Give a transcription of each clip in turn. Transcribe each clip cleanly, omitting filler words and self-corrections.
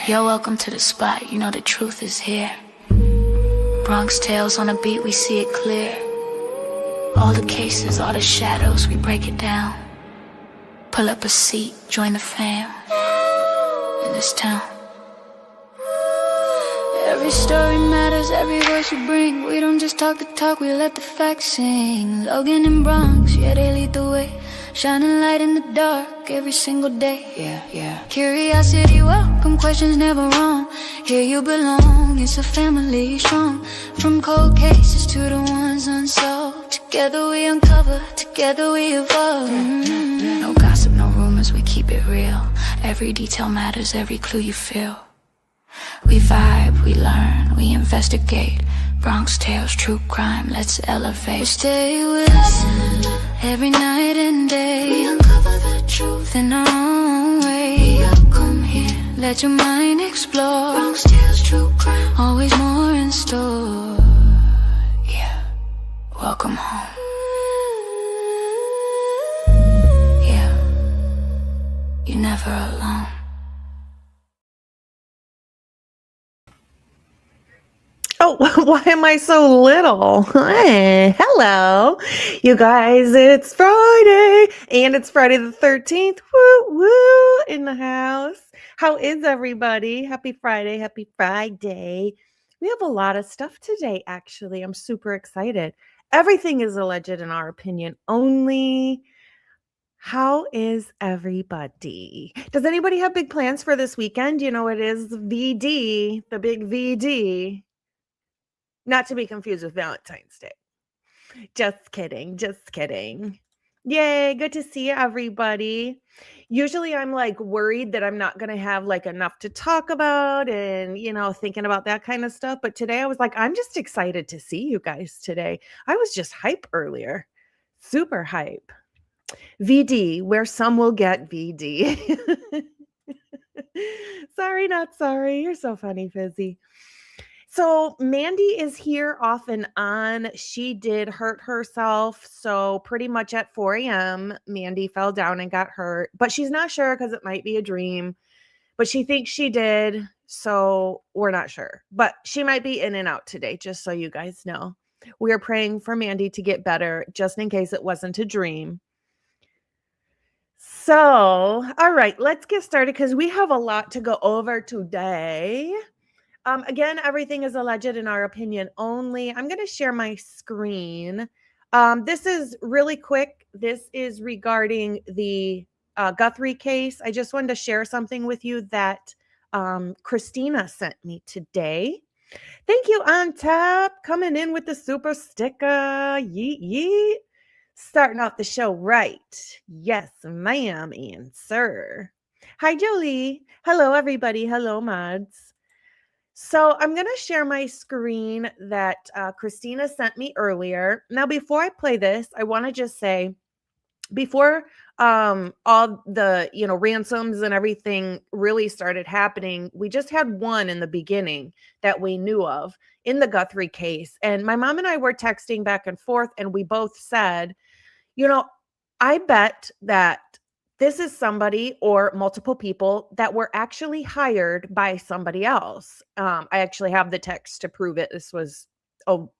You're welcome to the spot, you know the truth is here. BronxTails on a beat, we see it clear. All the cases, all the shadows, we break it down. Pull up a seat, join the fam in this town. Every story matters, every voice you bring. We don't just talk the talk, we let the facts sing. Logan and Bronx, yeah, they lead the way. Shining light in the dark every single day. Yeah. Curiosity welcome, questions never wrong. Here you belong, it's a family strong. From cold cases to the ones unsolved. Together we uncover, together we evolve. No gossip, no rumors, we keep it real. Every detail matters, every clue you feel. We vibe, we learn, we investigate. BronxTails True Crime, let's elevate. Stay with us every night and day. We uncover the truth in our own way. Come here, let your mind explore. BronxTails True Crime, always more in store. Yeah, welcome home. Yeah, you're never alone. Oh, why am I so little? Hey, hello. You guys, it's Friday, and it's Friday the 13th. Woo, woo, in the house. How is everybody? Happy Friday, happy Friday. We have a lot of stuff today, actually. I'm super excited. Everything is alleged in our opinion only. How is everybody? Does anybody have big plans for this weekend? You know, it is VD, the big VD. Not to be confused with Valentine's Day. Just kidding. Yay, good to see everybody. Usually I'm like worried that I'm not going to have like enough to talk about and, you know, thinking about that kind of stuff. But today I was like, I'm just excited to see you guys today. I was just hype earlier. Super hype. VD, where some will get VD. Sorry, not sorry. You're so funny, Fizzy. So Mandy is here off and on. She did hurt herself. So pretty much at 4 a.m., Mandy fell down and got hurt. But she's not sure because it might be a dream. But she thinks she did. So we're not sure. But she might be in and out today, just so you guys know. We are praying for Mandy to get better, just in case it wasn't a dream. So, all right, let's get started because we have a lot to go over today. Again, everything is alleged in our opinion only. I'm going to share my screen. This is really quick. This is regarding the Guthrie case. I just wanted to share something with you that Christina sent me today. Thank you, On Tap, coming in with the super sticker. Yeet, yeet. Starting off the show right. Yes, ma'am and sir. Hi, Jolie. Hello, everybody. Hello, mods. So I'm going to share my screen that Christina sent me earlier. Now, before I play this, I want to just say, before all the, ransoms and everything really started happening, we just had one in the beginning that we knew of in the Guthrie case. And my mom and I were texting back and forth, and we both said, I bet that this is somebody or multiple people that were actually hired by somebody else. I actually have the text to prove it. This was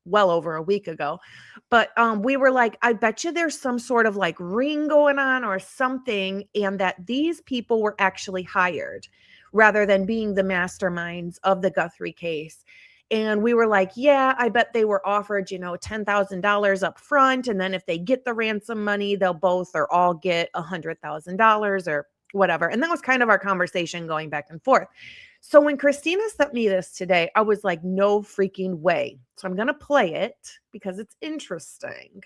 well over a week ago. But we were like, I bet you there's some sort of like ring going on or something, and that these people were actually hired rather than being the masterminds of the Guthrie case. And we were like, yeah, I bet they were offered, $10,000 up front. And then if they get the ransom money, they'll both or all get $100,000 or whatever. And that was kind of our conversation going back and forth. So when Christina sent me this today, I was like, no freaking way. So I'm going to play it because it's interesting.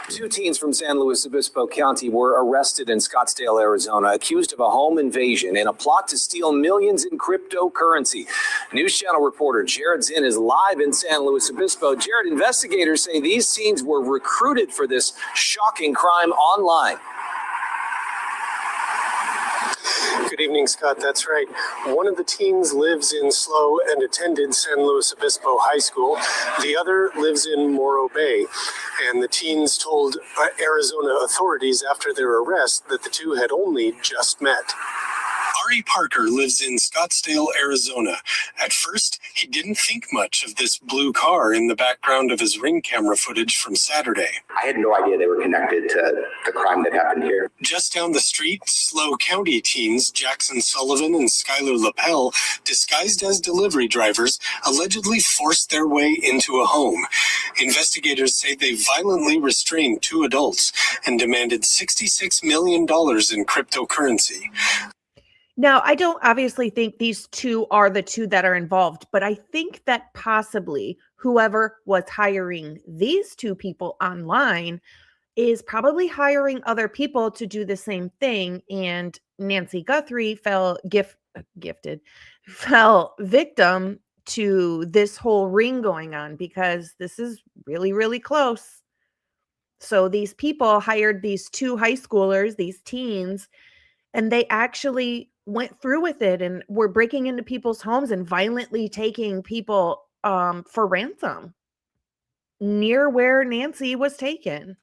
Two teens from San Luis Obispo County were arrested in Scottsdale, Arizona, accused of a home invasion and a plot to steal millions in cryptocurrency. News Channel reporter Jared Zinn is live in San Luis Obispo. Jared, investigators say these teens were recruited for this shocking crime online. Good evening, Scott. That's right. One of the teens lives in SLO and attended San Luis Obispo High School. The other lives in Morro Bay. And the teens told Arizona authorities after their arrest that the two had only just met. Ari Parker lives in Scottsdale, Arizona. At first, he didn't think much of this blue car in the background of his Ring camera footage from Saturday. I had no idea they were connected to the crime that happened here. Just down the street, SLO County teens Jackson Sullivan and Skylar Lapel, disguised as delivery drivers, allegedly forced their way into a home. Investigators say they violently restrained two adults and demanded $66 million in cryptocurrency. Now, I don't obviously think these two are the two that are involved, but I think that possibly whoever was hiring these two people online is probably hiring other people to do the same thing. And Nancy Guthrie fell victim to this whole ring going on because this is really, really close. So these people hired these two high schoolers, these teens, and they actually went through with it and were breaking into people's homes and violently taking people for ransom near where Nancy was taken.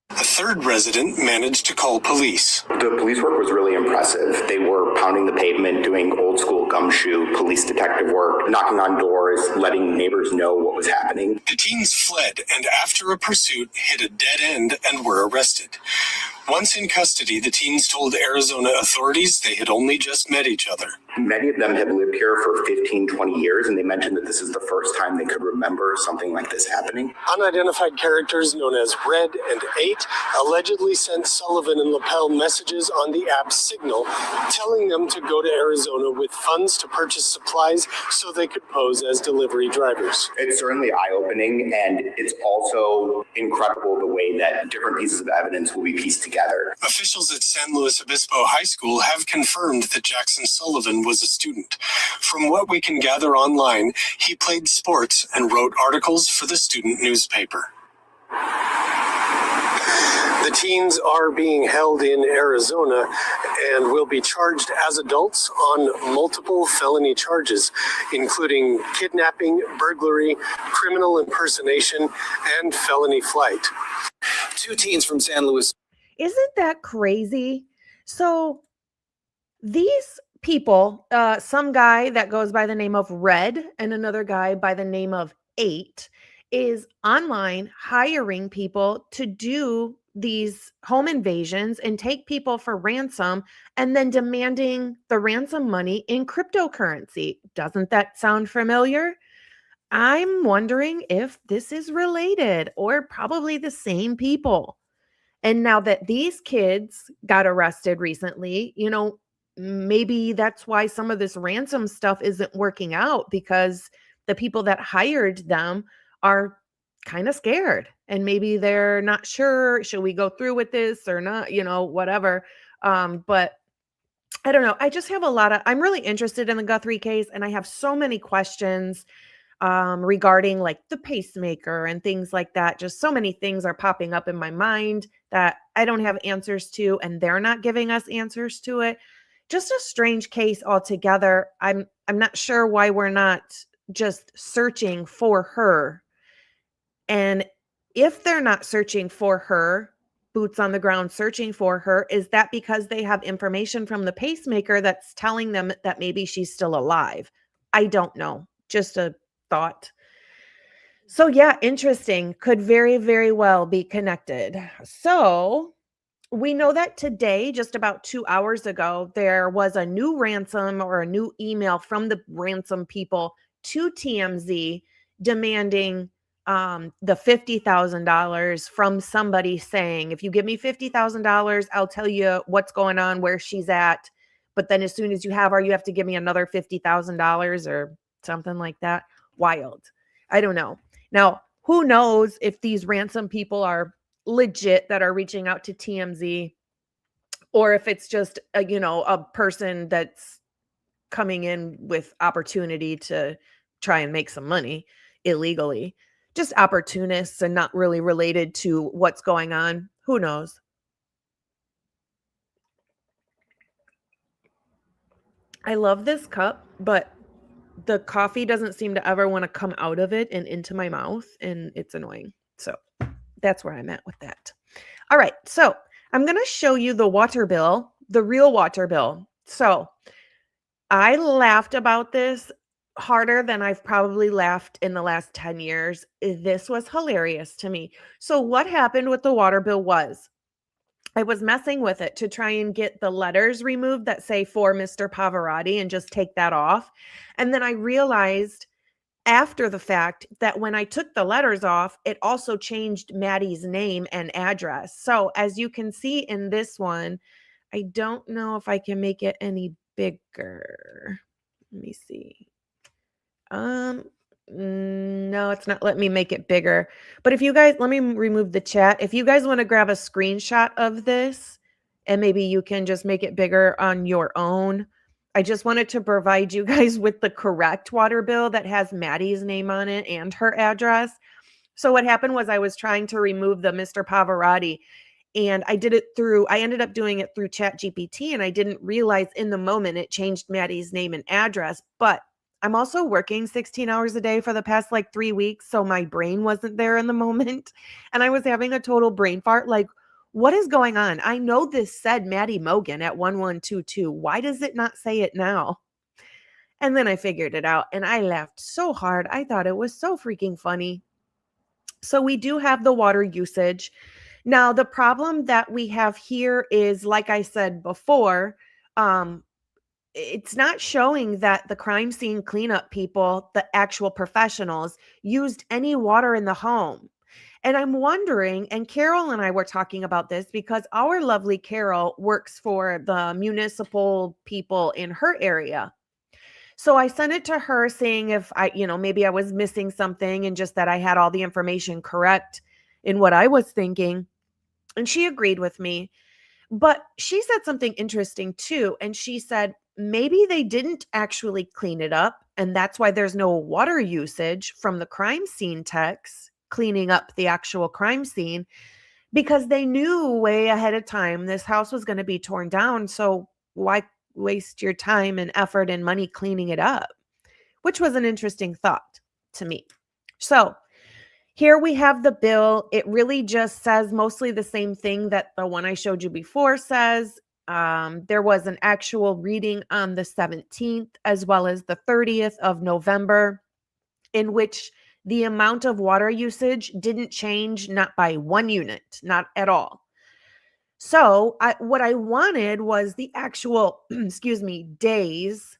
A third resident managed to call police. The police work was really impressive. They were pounding the pavement, doing old school gumshoe police detective work, knocking on doors, letting neighbors know what was happening. The teens fled and after a pursuit hit a dead end and were arrested. Once in custody, the teens told Arizona authorities they had only just met each other. Many of them had lived here for 15, 20 years, and they mentioned that this is the first time they could remember something like this happening. Unidentified characters known as Red and 8 allegedly sent Sullivan and Lapel messages on the app Signal, telling them to go to Arizona with funds to purchase supplies so they could pose as delivery drivers. It's certainly eye-opening, and it's also incredible the way that different pieces of evidence will be pieced together. Officials at San Luis Obispo High School have confirmed that Jackson Sullivan was a student. From what we can gather online, he played sports and wrote articles for the student newspaper. The teens are being held in Arizona and will be charged as adults on multiple felony charges, including kidnapping, burglary, criminal impersonation, and felony flight. Two teens from San Luis. Isn't that crazy? So these people, some guy that goes by the name of Red and another guy by the name of 8 is online hiring people to do these home invasions and take people for ransom and then demanding the ransom money in cryptocurrency. Doesn't that sound familiar? I'm wondering if this is related or probably the same people. And now that these kids got arrested recently, you know, maybe that's why some of this ransom stuff isn't working out because the people that hired them are kind of scared and maybe they're not sure, should we go through with this or not, you know, whatever. But I don't know. I just have I'm really interested in the Guthrie case and I have so many questions regarding like the pacemaker and things like that. Just so many things are popping up in my mind that I don't have answers to, and they're not giving us answers to it. Just a strange case altogether. I'm not sure why we're not just searching for her. And if they're not searching for her, boots on the ground searching for her, is that because they have information from the pacemaker that's telling them that maybe she's still alive? I don't know. Just a thought. So yeah, interesting. Could very, very well be connected. So we know that today, just about 2 hours ago, there was a new ransom or a new email from the ransom people to TMZ demanding the $50,000 from somebody saying, if you give me $50,000, I'll tell you what's going on, where she's at. But then as soon as you have her, you have to give me another $50,000 or something like that. Wild. I don't know. Now, who knows if these ransom people are legit that are reaching out to TMZ or if it's just a person that's coming in with opportunity to try and make some money illegally. Just opportunists and not really related to what's going on. Who knows? I love this cup, but the coffee doesn't seem to ever want to come out of it and into my mouth, and it's annoying. So that's where I'm at with that. All right. So I'm going to show you the water bill, the real water bill. So I laughed about this harder than I've probably laughed in the last 10 years. This was hilarious to me. So what happened with the water bill was I was messing with it to try and get the letters removed that say for Mr. Pavarotti and just take that off. And then I realized after the fact that when I took the letters off, it also changed Maddie's name and address. So as you can see in this one, I don't know if I can make it any bigger. Let me see. No, it's not letting me make it bigger. But if you guys, let me remove the chat. If you guys want to grab a screenshot of this and maybe you can just make it bigger on your own. I just wanted to provide you guys with the correct water bill that has Maddie's name on it and her address. So what happened was I was trying to remove the Mr. Pavarotti and I ended up doing it through ChatGPT and I didn't realize in the moment it changed Maddie's name and address, but I'm also working 16 hours a day for the past like 3 weeks. So my brain wasn't there in the moment. And I was having a total brain fart. Like, what is going on? I know this said Maddie Mogan at 1122. Why does it not say it now? And then I figured it out and I laughed so hard. I thought it was so freaking funny. So we do have the water usage. Now, the problem that we have here is, like I said before, it's not showing that the crime scene cleanup people, the actual professionals, used any water in the home. And I'm wondering, and Carol and I were talking about this because our lovely Carol works for the municipal people in her area. So I sent it to her saying if maybe I was missing something and just that I had all the information correct in what I was thinking. And she agreed with me. But she said something interesting too. And she said, maybe they didn't actually clean it up. And that's why there's no water usage from the crime scene techs cleaning up the actual crime scene, because they knew way ahead of time this house was going to be torn down. So why waste your time and effort and money cleaning it up? Which was an interesting thought to me. So here we have the bill. It really just says mostly the same thing that the one I showed you before says. There was an actual reading on the 17th as well as the 30th of November in which the amount of water usage didn't change, not by 1 unit, not at all. So what I wanted was the actual, days,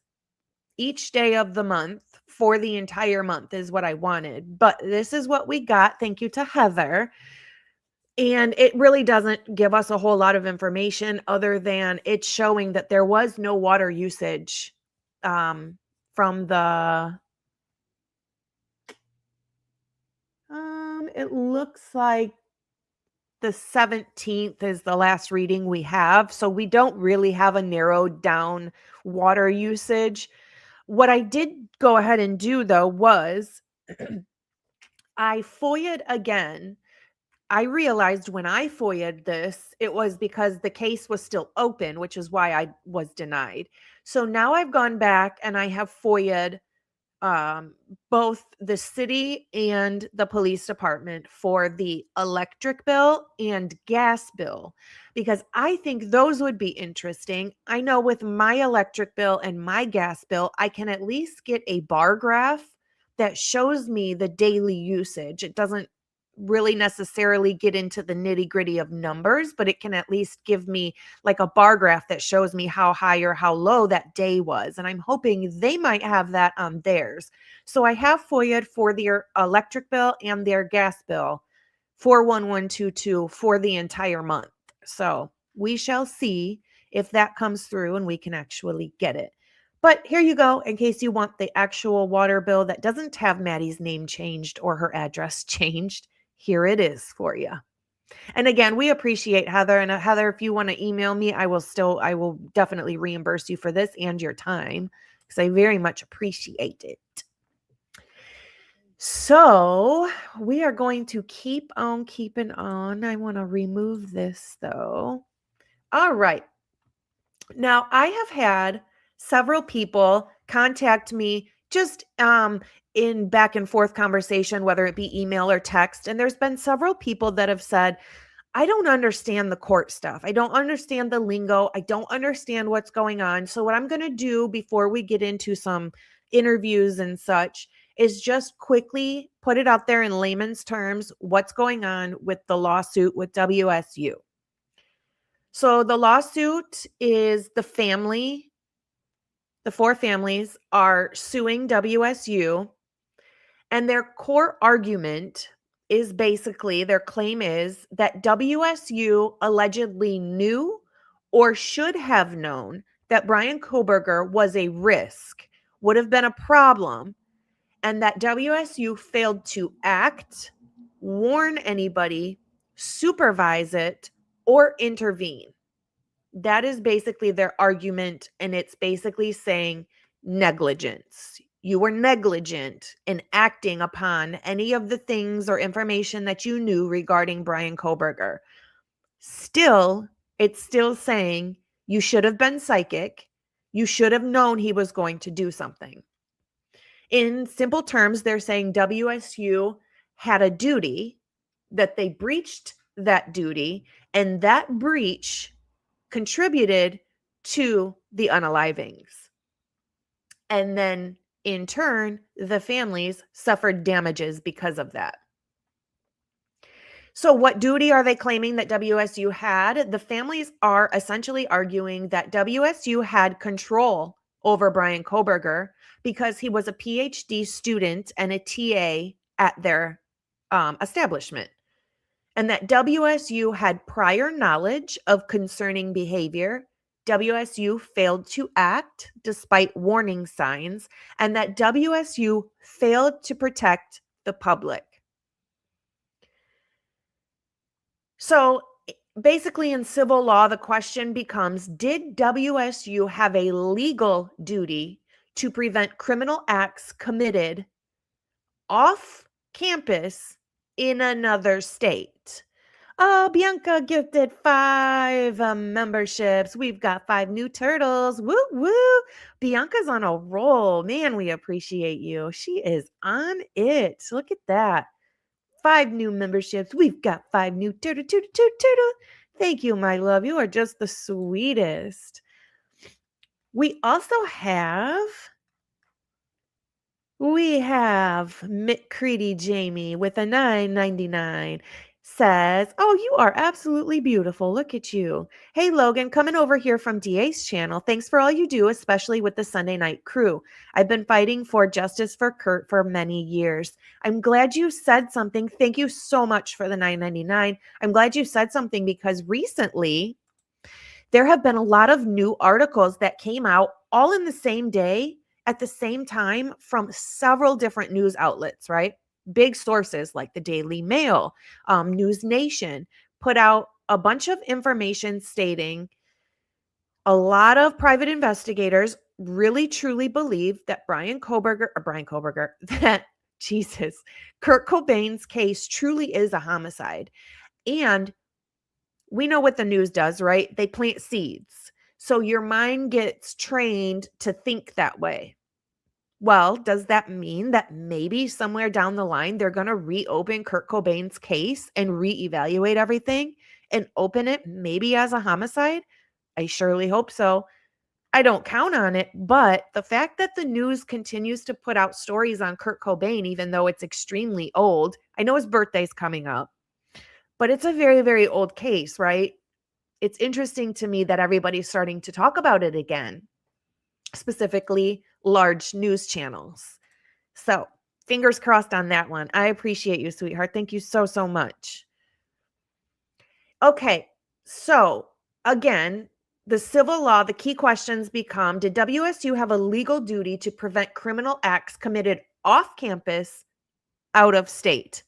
each day of the month for the entire month is what I wanted. But this is what we got. Thank you to Heather. And it really doesn't give us a whole lot of information other than it's showing that there was no water usage from the, it looks like the 17th is the last reading we have. So we don't really have a narrowed down water usage. What I did go ahead and do though was I FOIA'd again. I realized when I FOIA'd this, it was because the case was still open, which is why I was denied. So now I've gone back and I have FOIA'd both the city and the police department for the electric bill and gas bill, because I think those would be interesting. I know with my electric bill and my gas bill, I can at least get a bar graph that shows me the daily usage. It doesn't really necessarily get into the nitty-gritty of numbers, but it can at least give me like a bar graph that shows me how high or how low that day was. And I'm hoping they might have that on theirs. So I have FOIA'd for their electric bill and their gas bill for 1122 for the entire month. So we shall see if that comes through and we can actually get it. But here you go, in case you want the actual water bill that doesn't have Maddie's name changed or her address changed. Here it is for you. And again, we appreciate Heather. And Heather, if you want to email me, I will definitely reimburse you for this and your time, because I very much appreciate it. So we are going to keep on keeping on. I want to remove this though. All right. Now I have had several people contact me just in back and forth conversation, whether it be email or text. And there's been several people that have said, I don't understand the court stuff. I don't understand the lingo. I don't understand what's going on. So what I'm going to do before we get into some interviews and such is just quickly put it out there in layman's terms, what's going on with the lawsuit with WSU. So the lawsuit is the four families are suing WSU, and their core argument is basically, their claim is that WSU allegedly knew or should have known that Bryan Kohberger was a risk, would have been a problem, and that WSU failed to act, warn anybody, supervise it, or intervene. That is basically their argument, and it's basically saying negligence. You were negligent in acting upon any of the things or information that you knew regarding Bryan Kohberger. Still, it's still saying you should have been psychic. You should have known he was going to do something. In simple terms, they're saying WSU had a duty, that they breached that duty, and that breach contributed to the unalivings. And then in turn, the families suffered damages because of that. So what duty are they claiming that WSU had? The families are essentially arguing that WSU had control over Bryan Kohberger because he was a PhD student and a TA at their establishment, and that WSU had prior knowledge of concerning behavior. WSU failed to act despite warning signs, and that WSU failed to protect the public. So basically, in civil law, the question becomes, did WSU have a legal duty to prevent criminal acts committed off campus in another state? Oh, Bianca gifted 5 memberships. We've got 5 new turtles. Woo, woo. Bianca's on a roll. Man, we appreciate you. She is on it. Look at that. 5 new memberships. We've got 5 new turtle. Thank you, my love. You are just the sweetest. We also have McCready Jamie with a $9.99. Says, oh, you are absolutely beautiful. Look at you. Hey, Logan, coming over here from DA's channel. Thanks for all you do, especially with the Sunday night crew. I've been fighting for justice for Kurt for many years. I'm glad you said something. Thank you so much for the $9.99. I'm glad you said something because recently there have been a lot of new articles that came out all in the same day at the same time from several different news outlets, right? Big sources like the Daily Mail, News Nation put out a bunch of information stating a lot of private investigators really truly believe that Kurt Cobain's case truly is a homicide. And we know what the news does, right? They plant seeds. So your mind gets trained to think that way. Well, does that mean that maybe somewhere down the line, they're going to reopen Kurt Cobain's case and reevaluate everything and open it maybe as a homicide? I surely hope so. I don't count on it, but the fact that the news continues to put out stories on Kurt Cobain, even though it's extremely old, I know his birthday's coming up, but it's a very, very old case, right? It's interesting to me that everybody's starting to talk about it again, specifically large news channels. So fingers crossed on that one. I appreciate you, sweetheart. Thank you so, so much. Okay. So again, the civil law, the key questions become, did WSU have a legal duty to prevent criminal acts committed off campus, out of state?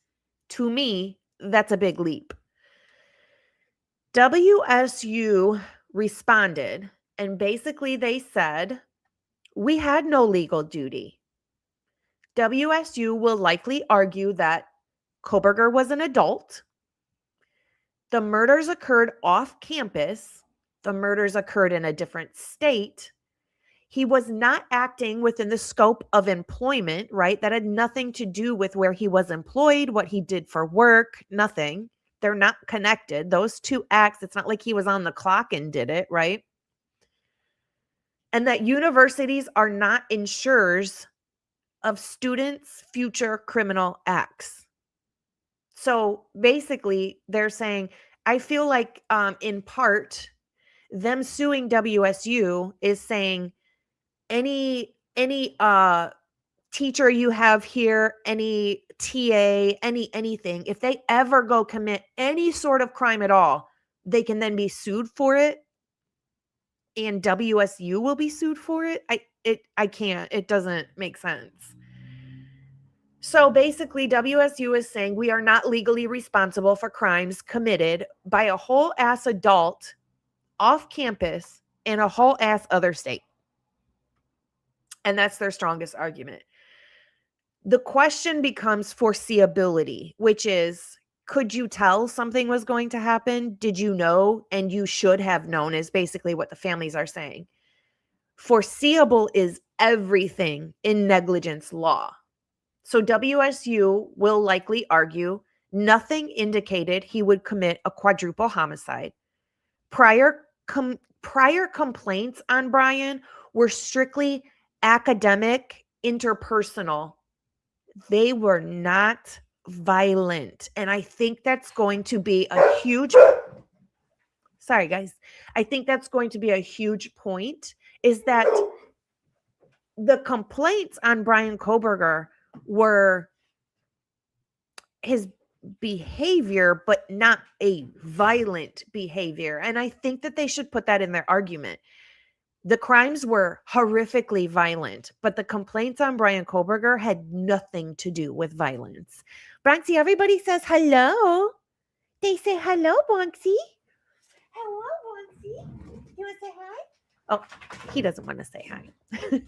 To me, that's a big leap. WSU responded, and basically they said, we had no legal duty. WSU will likely argue that Kohberger was an adult. The murders occurred off campus. The murders occurred in a different state. He was not acting within the scope of employment, right? That had nothing to do with where he was employed, what he did for work, nothing. They're not connected. Those two acts, it's not like he was on the clock and did it, right? And that universities are not insurers of students' future criminal acts. So basically, they're saying, I feel like in part, them suing WSU is saying any teacher you have here, any TA, anything, if they ever go commit any sort of crime at all, they can then be sued for it, and WSU will be sued for it. I can't. It doesn't make sense. So basically, WSU is saying we are not legally responsible for crimes committed by a whole ass adult off campus in a whole ass other state. And that's their strongest argument. The question becomes foreseeability, which is, could you tell something was going to happen? Did you know? And you should have known, is basically what the families are saying. Foreseeable is everything in negligence law. So WSU will likely argue nothing indicated he would commit a quadruple homicide. Prior complaints on Bryan were strictly academic, interpersonal. They were not violent. And I think that's going to be a huge, sorry guys, I think that's going to be a huge point, is that the complaints on Bryan Kohberger were his behavior, but not a violent behavior. And I think that they should put that in their argument. The crimes were horrifically violent, but the complaints on Bryan Kohberger had nothing to do with violence. Bronxy, everybody says hello. They say hello, Bronxy. Hello, Bronxy. You want to say hi? Oh, he doesn't want to say hi.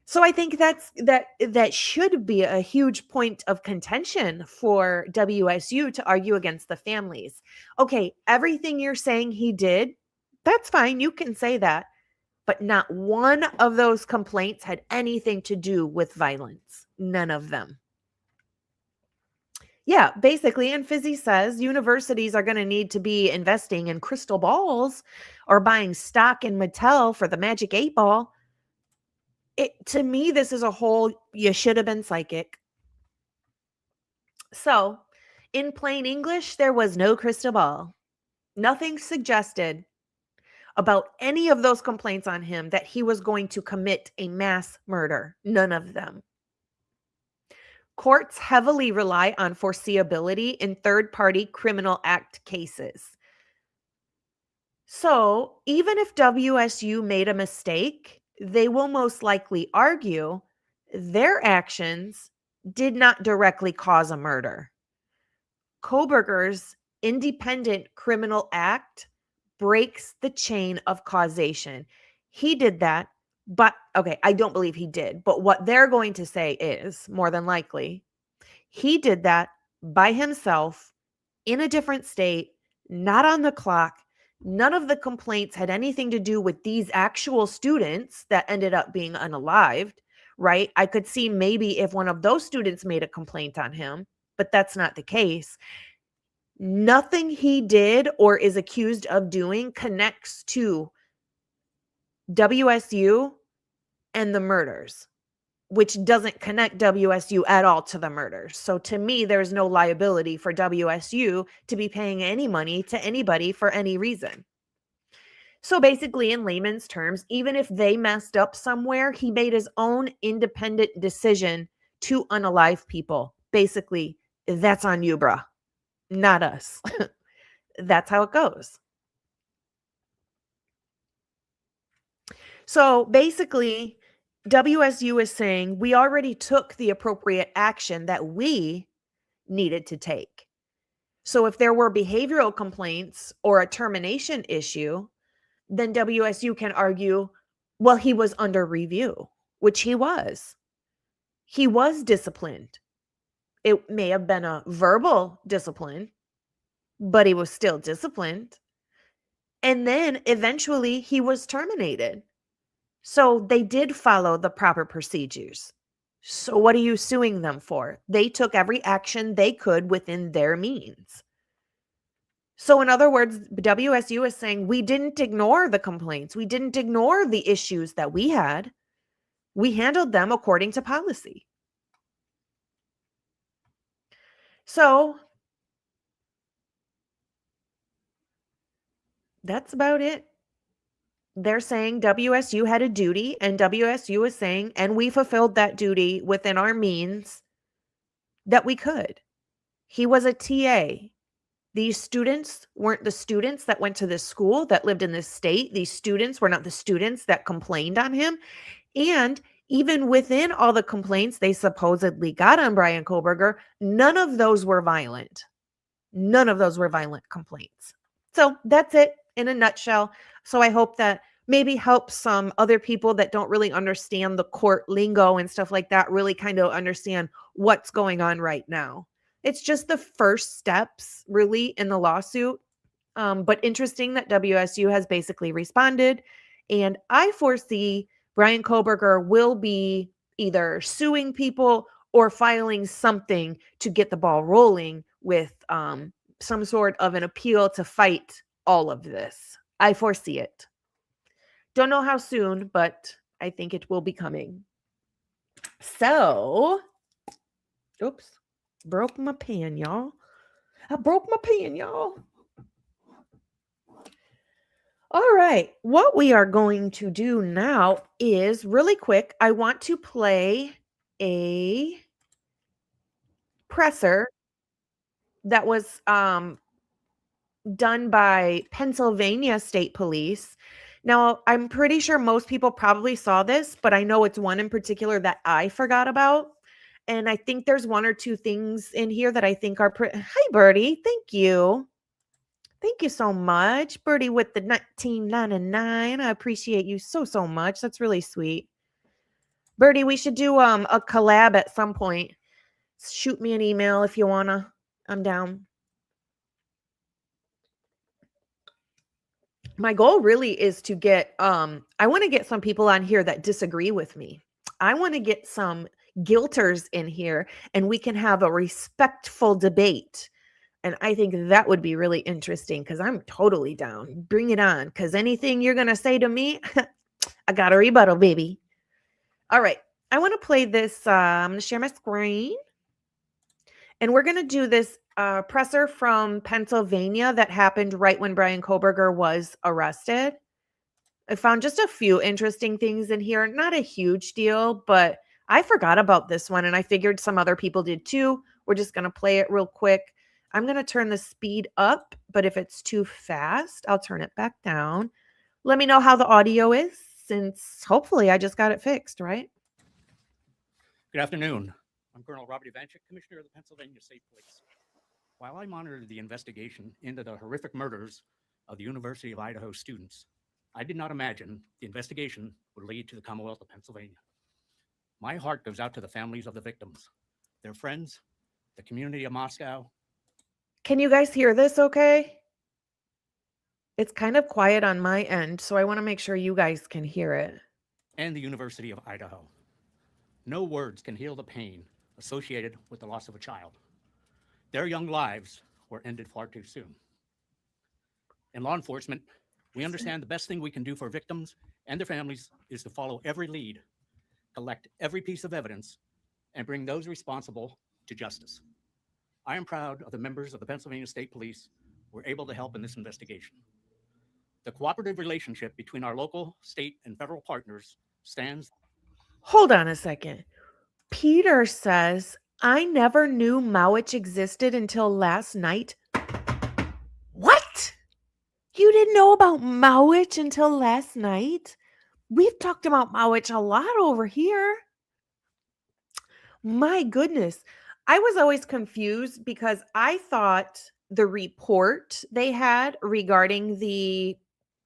So I think that should be a huge point of contention for WSU to argue against the families. Okay, everything you're saying he did, that's fine. You can say that. But not one of those complaints had anything to do with violence. None of them. Yeah, basically, and Fizzy says universities are going to need to be investing in crystal balls or buying stock in Mattel for the Magic 8 Ball. To me, this is a whole, you should have been psychic. So, in plain English, there was no crystal ball. Nothing suggested about any of those complaints on him that he was going to commit a mass murder. None of them. Courts heavily rely on foreseeability in third-party criminal act cases. So, even if WSU made a mistake, they will most likely argue their actions did not directly cause a murder. Kohberger's independent criminal act breaks the chain of causation. He did that, but okay, I don't believe he did. But what they're going to say is, more than likely, he did that by himself in a different state, not on the clock. None of the complaints had anything to do with these actual students that ended up being unalived, right? I could see maybe if one of those students made a complaint on him, but that's not the case. Nothing he did or is accused of doing connects to WSU and the murders, which doesn't connect WSU at all to the murders. So to me, there's no liability for WSU to be paying any money to anybody for any reason. So basically, in layman's terms, even if they messed up somewhere, he made his own independent decision to unalive people. Basically, that's on you, bruh, not us. That's how it goes. So basically, WSU is saying we already took the appropriate action that we needed to take. So if there were behavioral complaints or a termination issue, then WSU can argue, well, he was under review, which he was. He was disciplined. It may have been a verbal discipline, but he was still disciplined. And then eventually he was terminated. So they did follow the proper procedures. So what are you suing them for? They took every action they could within their means. So in other words, WSU is saying we didn't ignore the complaints. We didn't ignore the issues that we had. We handled them according to policy. So that's about it. They're saying WSU had a duty, and WSU is saying, and we fulfilled that duty within our means that we could. He was a TA. These students weren't the students that went to this school, that lived in this state. These students were not the students that complained on him. And even within all the complaints they supposedly got on Bryan Kohberger, none of those were violent. None of those were violent complaints. So that's it in a nutshell. So I hope that maybe helps some other people that don't really understand the court lingo and stuff like that really kind of understand what's going on right now. It's just the first steps really in the lawsuit. But interesting that WSU has basically responded. And I foresee Bryan Kohberger will be either suing people or filing something to get the ball rolling with some sort of an appeal to fight all of this. I foresee it. Don't know how soon, but I think it will be coming. So, oops, broke my pen, y'all. I broke my pen, y'all. All right, what we are going to do now is really quick. I want to play a presser that was done by Pennsylvania State Police. Now, I'm pretty sure most people probably saw this, but I know it's one in particular that I forgot about. And I think there's one or two things in here that I think are Hi, Birdie. Thank you. Thank you so much. Birdie with the 1999. I appreciate you so much. That's really sweet. Birdie, we should do a collab at some point. Shoot me an email if you wanna. I'm down. My goal really is to get I want to get some people on here that disagree with me. I want to get some guilters in here and we can have a respectful debate. And I think that would be really interesting because I'm totally down. Bring it on. Because anything you're going to say to me, I got a rebuttal, baby. All right. I want to play this. I'm going to share my screen. And we're going to do this presser from Pennsylvania that happened right when Bryan Kohberger was arrested. I found just a few interesting things in here. Not a huge deal, but I forgot about this one. And I figured some other people did too. We're just going to play it real quick. I'm going to turn the speed up, but if it's too fast, I'll turn it back down. Let me know how the audio is, since hopefully I just got it fixed, right? Good afternoon. I'm Colonel Robert Ivanchik, Commissioner of the Pennsylvania State Police. While I monitored the investigation into the horrific murders of the University of Idaho students, I did not imagine the investigation would lead to the Commonwealth of Pennsylvania. My heart goes out to the families of the victims, their friends, the community of Moscow. Can you guys hear this okay? It's kind of quiet on my end, so I want to make sure you guys can hear it. And the University of Idaho. No words can heal the pain associated with the loss of a child. Their young lives were ended far too soon. In law enforcement, we understand the best thing we can do for victims and their families is to follow every lead, collect every piece of evidence, and bring those responsible to justice. I am proud of the members of the Pennsylvania State Police who were able to help in this investigation. The cooperative relationship between our local, state, and federal partners stands. Hold on a second. Peter says, I never knew Mowich existed until last night. What? You didn't know about Mowich until last night? We've talked about Mowich a lot over here. My goodness. I was always confused because I thought the report they had regarding the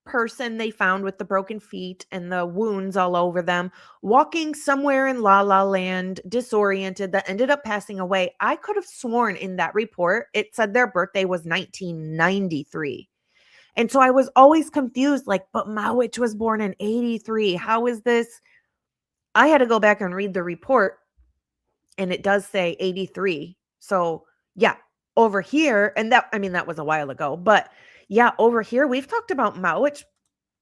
person they found with the broken feet and the wounds all over them, walking somewhere in La La Land, disoriented, that ended up passing away. I could have sworn in that report, it said their birthday was 1993. And so I was always confused, like, but Mowich was born in 83. How is this? I had to go back and read the report. and it does say 83. So yeah, over here, and that, I mean, that was a while ago, but yeah, over here, we've talked about Mowich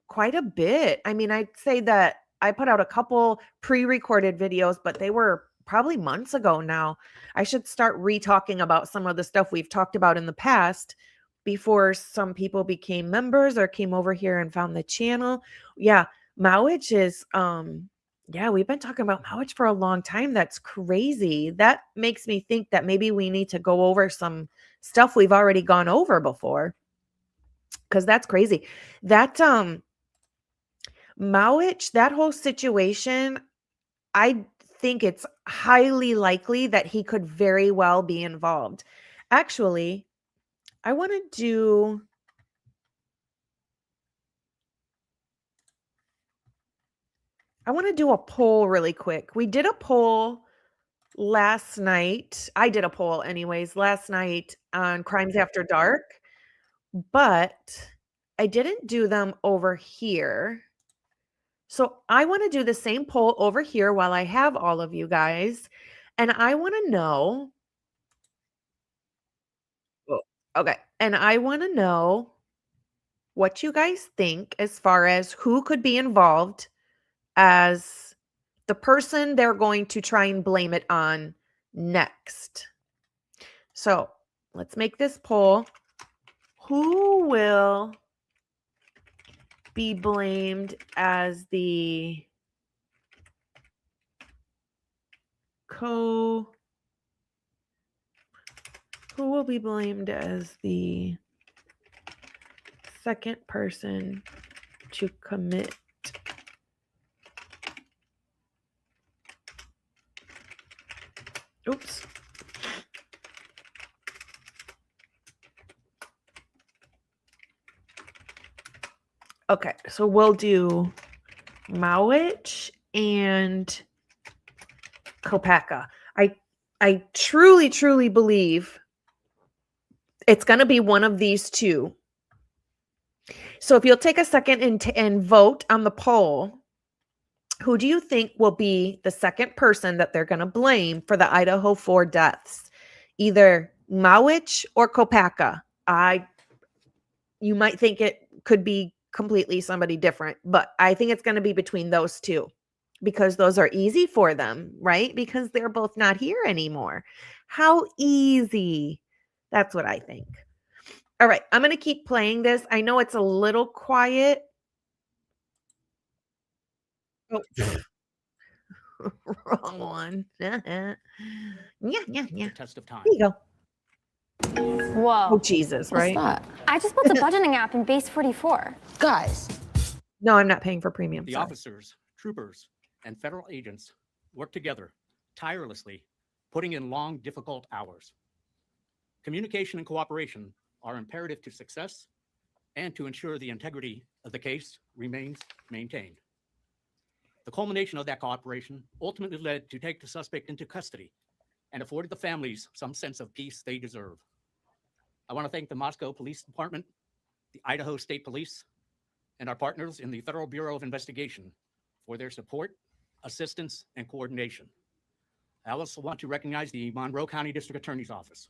quite a bit. I mean, I'd say that I put out a couple pre-recorded videos, but they were probably months ago now. I should start re-talking about some of the stuff we've talked about in the past before some people became members or came over here and found the channel. Yeah, Mowich is yeah, we've been talking about Mowich for a long time. That's crazy. That makes me think that maybe we need to go over some stuff we've already gone over before, because that's crazy. That Mowich, that whole situation, I think it's highly likely that he could very well be involved. Actually, I want to do a poll really quick. We did a poll last night. I did a poll anyways last night on Crimes After Dark, but I didn't do them over here. So I want to do the same poll over here while I have all of you guys. And I want to know. Oh, okay. And I want to know what you guys think as far as who could be involved as the person they're going to try and blame it on next. So let's make this poll. Who will be blamed as the who will be blamed as the second person to commit oops. Okay, so we'll do Mowich and Kopaka. I truly believe it's going to be one of these two. So if you'll take a second and vote on the poll, who do you think will be the second person that they're going to blame for the Idaho 4 deaths? Either Mowich or Kopaka. You might think it could be completely somebody different, but I think it's going to be between those two because those are easy for them, right? Because they're both not here anymore. How easy. That's what I think. All right, I'm going to keep playing this. I know it's a little quiet. Oh. Wrong one. Yeah. The test of time. There you go. Whoa. Oh, Jesus, right? What's that? I just built a budgeting app in Base 44. Guys. No, I'm not paying for premium. The sorry. officers, troopers, and federal agents work together tirelessly, putting in long, difficult hours. Communication and cooperation are imperative to success and to ensure the integrity of the case remains maintained. The culmination of that cooperation ultimately led to take the suspect into custody and afforded the families some sense of peace they deserve. I want to thank the Moscow Police Department, the Idaho State Police, and our partners in the Federal Bureau of Investigation for their support, assistance, and coordination. I also want to recognize the Monroe County District Attorney's Office.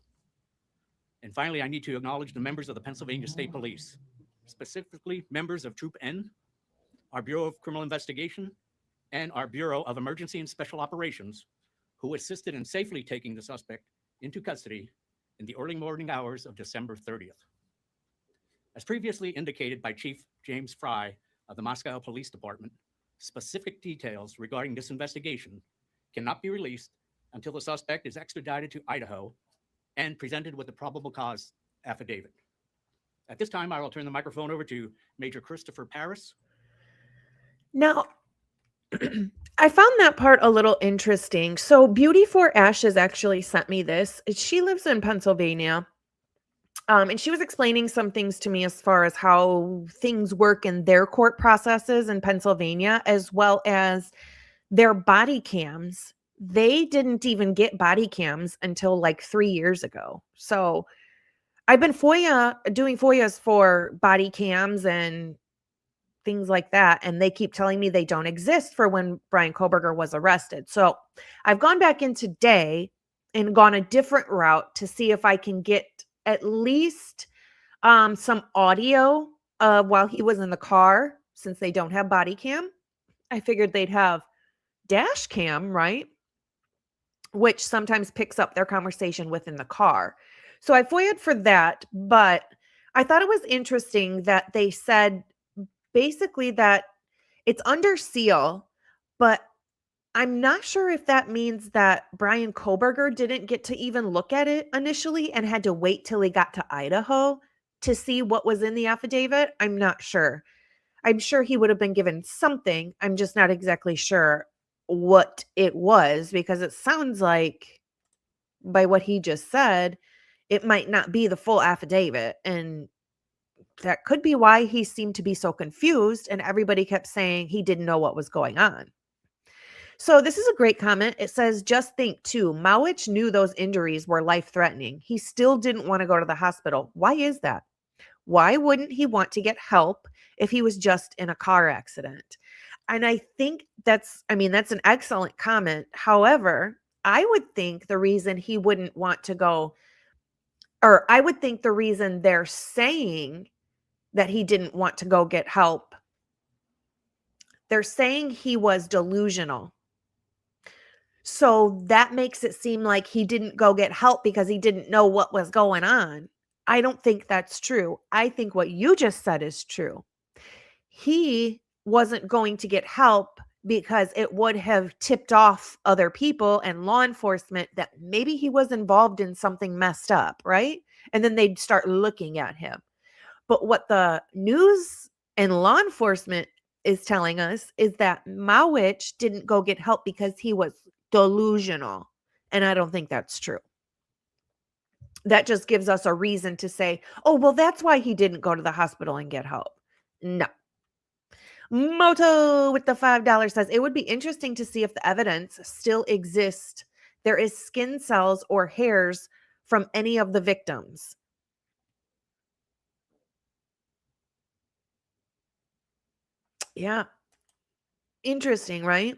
And finally, I need to acknowledge the members of the Pennsylvania State Police, specifically members of Troop N, our Bureau of Criminal Investigation, and our Bureau of Emergency and Special Operations, who assisted in safely taking the suspect into custody in the early morning hours of December 30th. As previously indicated by Chief James Fry of the Moscow Police Department, specific details regarding this investigation cannot be released until the suspect is extradited to Idaho and presented with the probable cause affidavit. At this time, I will turn the microphone over to Major Christopher Paris. Now, I found that part a little interesting. So Beauty for Ashes actually sent me this. She lives in Pennsylvania. And she was explaining some things to me as far as how things work in their court processes in Pennsylvania, as well as their body cams. They didn't even get body cams until like 3 years ago. So I've been doing FOIAs for body cams and things like that. And they keep telling me they don't exist for when Bryan Kohberger was arrested. So I've gone back in today and gone a different route to see if I can get at least some audio while he was in the car, since they don't have body cam. I figured they'd have dash cam, right? Which sometimes picks up their conversation within the car. So I FOIA'd for that, but I thought it was interesting that they said basically that it's under seal, but I'm not sure if that means that Bryan Kohberger didn't get to even look at it initially and had to wait till he got to Idaho to see what was in the affidavit. I'm not sure. I'm sure he would have been given something. I'm just not exactly sure what it was, because it sounds like, by what he just said, it might not be the full affidavit. And that could be why he seemed to be so confused and everybody kept saying he didn't know what was going on. So this is a great comment. It says, just think too, Mowich knew those injuries were life-threatening. He still didn't want to go to the hospital. Why is that? Why wouldn't he want to get help if he was just in a car accident? And I think that's an excellent comment. However, I would think the reason he wouldn't want to go, or I would think the reason they're saying that he didn't want to go get help, they're saying he was delusional. So that makes it seem like he didn't go get help because he didn't know what was going on. I don't think that's true. I think what you just said is true. He wasn't going to get help because it would have tipped off other people and law enforcement that maybe he was involved in something messed up, right? And then they'd start looking at him. But what the news and law enforcement is telling us is that Mowich didn't go get help because he was delusional. And I don't think that's true. That just gives us a reason to say, oh, well, that's why he didn't go to the hospital and get help. No. Moto with the $5 says, it would be interesting to see if the evidence still exists. There is skin cells or hairs from any of the victims. Yeah. Interesting, right?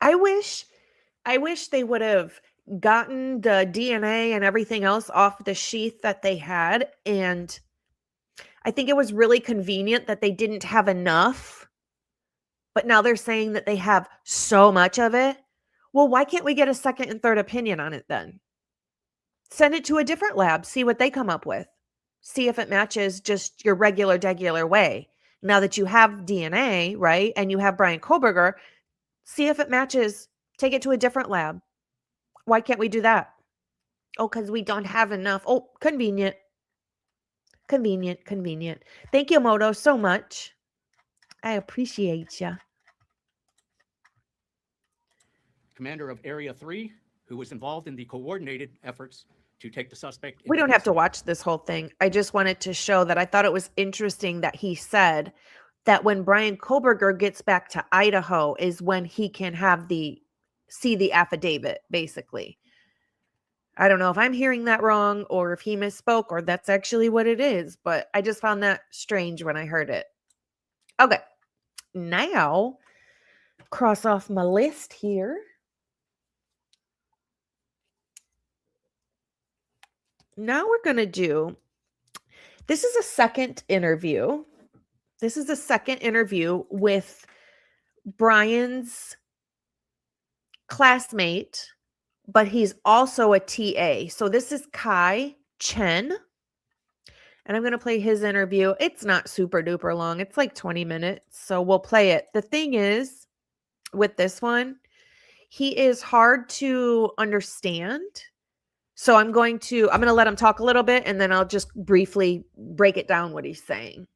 I wish they would have gotten the DNA and everything else off the sheath that they had. And I think it was really convenient that they didn't have enough, but now they're saying that they have so much of it. Well, why can't we get a second and third opinion on it then? Send it to a different lab, see what they come up with. See if it matches just your regular way. Now that you have DNA, right, and you have Bryan Kohberger, see if it matches. Take it to a different lab. Why can't we do that? Oh, because we don't have enough. Oh, convenient. Convenient. Thank you, Moto, so much. I appreciate you. Commander of Area 3, who was involved in the coordinated efforts to take the suspect. We don't have to watch this whole thing. I just wanted to show that I thought it was interesting that he said that when Bryan Kohberger gets back to Idaho is when he can see the affidavit, basically. I don't know if I'm hearing that wrong or if he misspoke or that's actually what it is, but I just found that strange when I heard it. Okay. Now, cross off my list here. Now we're going to do, this is a second interview. This is a second interview with Bryan's classmate, but he's also a TA. So this is Kai Chen. And I'm going to play his interview. It's not super duper long. It's like 20 minutes. So we'll play it. The thing is, with this one, he is hard to understand. So I'm going to let him talk a little bit and then I'll just briefly break it down what he's saying.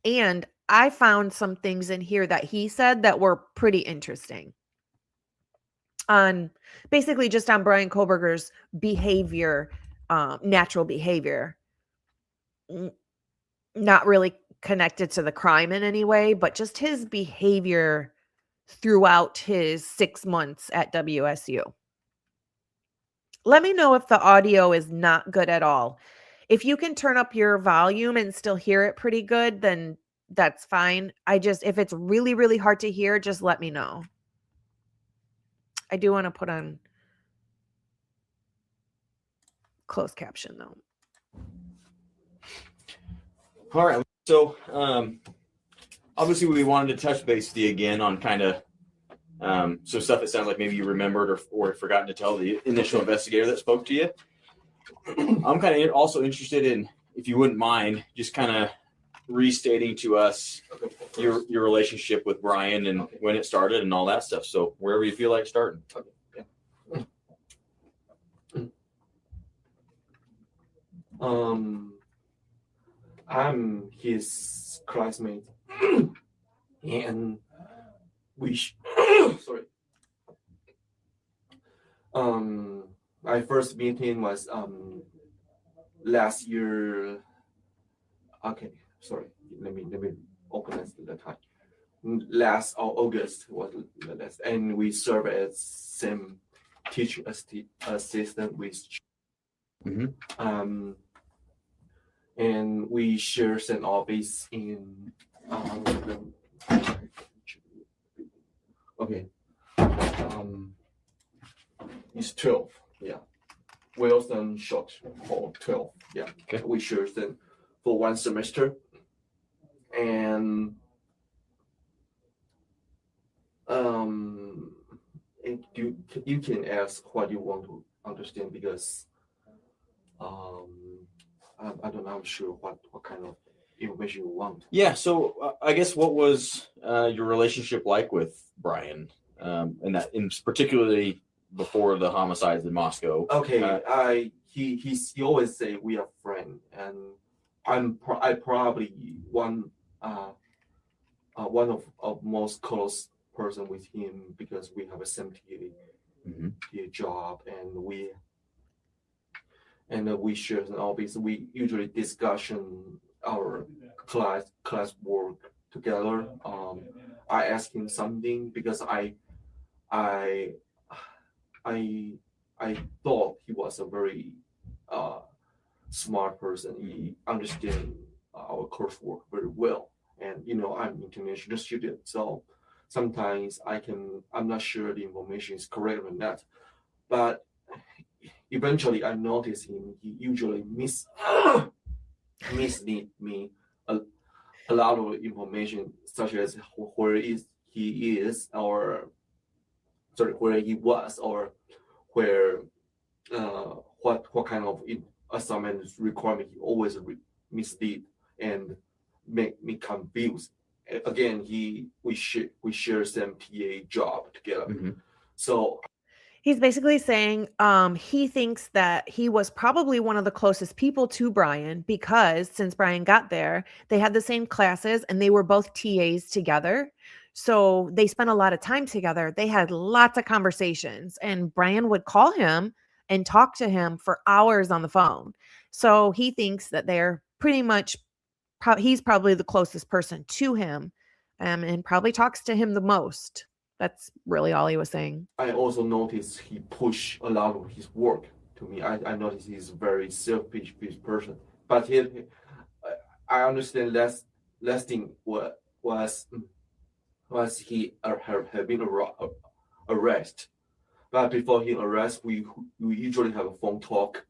And I found some things in here that he said that were pretty interesting. Basically just on Bryan Kohberger's behavior, natural behavior. Not really connected to the crime in any way, but just his behavior throughout his 6 months at WSU. Let me know if the audio is not good at all. If you can turn up your volume and still hear it pretty good, then that's fine. If it's really, really hard to hear, just let me know. I do want to put on closed caption though. All right. So obviously we wanted to touch base with you again on kind of some stuff that sounds like maybe you remembered or forgotten to tell the initial investigator that spoke to you. I'm kind of also interested in, if you wouldn't mind, just kind of restating to us your relationship with Bryan and when it started and all that stuff. So wherever you feel like starting. I'm his classmate, and sorry. I first met him was last year. Okay, sorry. Let me organize the time. Last August was the last, and we serve as same teaching assistant with. Mm-hmm. And we share an office in okay. It's 12. Yeah. Wilson short for 12. Yeah. Okay. We share them for one semester. And you can ask what you want to understand, because I don't know. I'm sure what kind of information you want. Yeah. So I guess what was your relationship like with Bryan, and particularly before the homicides in Moscow? Okay. He always say we are friends, and I probably one of most close person with him, because we have a same TA job, and we share an office. We usually discussion our class work together. I ask him something because I thought he was a very smart person. He understands our coursework very well, and I'm international student, so sometimes I'm not sure the information is correct or not, but eventually I noticed he usually mislead me a lot of information, such as where he is, or sorry, where he was, or where what kind of assignment requirement. He always mislead and make me confused. Again, we share same TA job together. Mm-hmm. So he's basically saying he thinks that he was probably one of the closest people to Bryan, because since Bryan got there, they had the same classes and they were both TAs together. So they spent a lot of time together. They had lots of conversations, and Bryan would call him and talk to him for hours on the phone. So he thinks that they're pretty much, he's probably the closest person to him, and probably talks to him the most. That's really all he was saying. I also noticed he pushed a lot of his work to me. I noticed he's a very selfish person. But I understand last thing was he had been arrested. But before he arrest, we usually have a phone talk,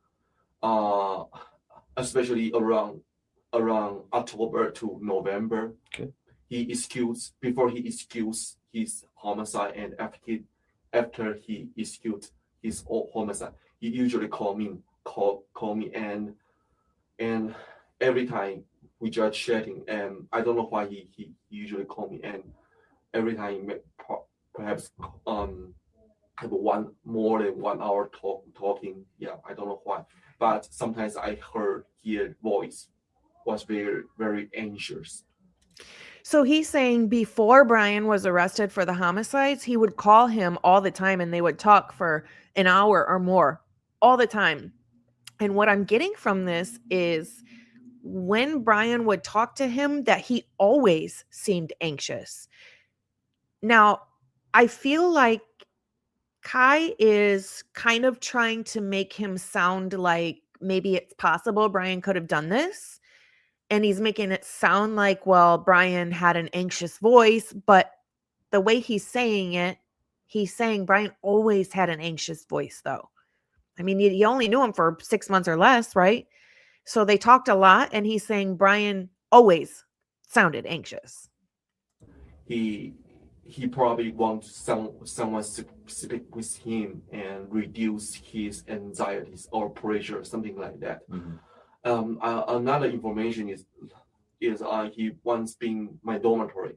especially around October to November. Okay. Before he excused his homicide, and after he excused his homicide, he usually call me and every time we just chatting, and I don't know why he usually call me, and every time perhaps have more than 1 hour talking. Yeah, I don't know why, but sometimes I hear voice was very, very anxious. So he's saying before Bryan was arrested for the homicides, he would call him all the time and they would talk for an hour or more all the time. And what I'm getting from this is when Bryan would talk to him, that he always seemed anxious. Now, I feel like Kai is kind of trying to make him sound like maybe it's possible Bryan could have done this. And he's making it sound like, well, Bryan had an anxious voice, but the way he's saying it, he's saying Bryan always had an anxious voice, though. I mean, you only knew him for 6 months or less, right? So they talked a lot, and he's saying Bryan always sounded anxious. He probably wants someone to speak with him and reduce his anxieties or pressure, something like that. Another information is he once been my dormitory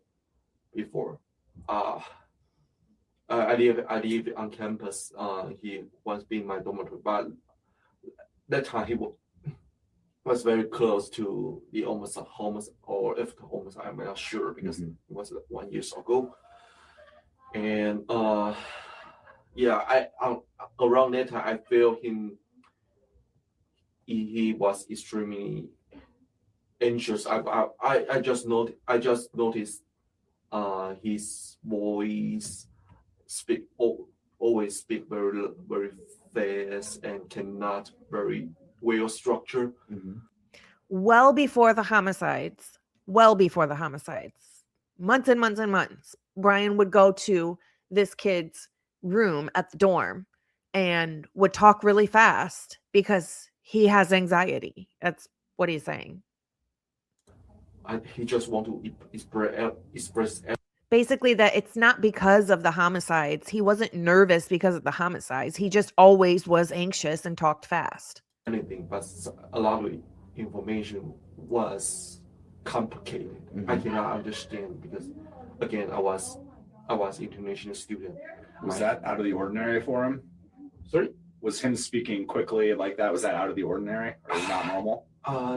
before. I live on campus. He once been my dormitory, but that time he was very close to the almost homeless, or if the homeless, I'm not sure because it was 1 year ago. And around that time I feel him. He was extremely anxious. I just noticed his voice always speak very fast and cannot very well structured. Well before the homicides, months and months and months, Bryan would go to this kid's room at the dorm and would talk really fast because he has anxiety. That's what he's saying. He just want to express. Basically, that it's not because of the homicides. He wasn't nervous because of the homicides. He just always was anxious and talked fast. Anything, but a lot of information was complicated. I cannot understand because, again, I was international student. Was that out of the ordinary for him? Sorry? Was him speaking quickly like that, was that out of the ordinary or not normal?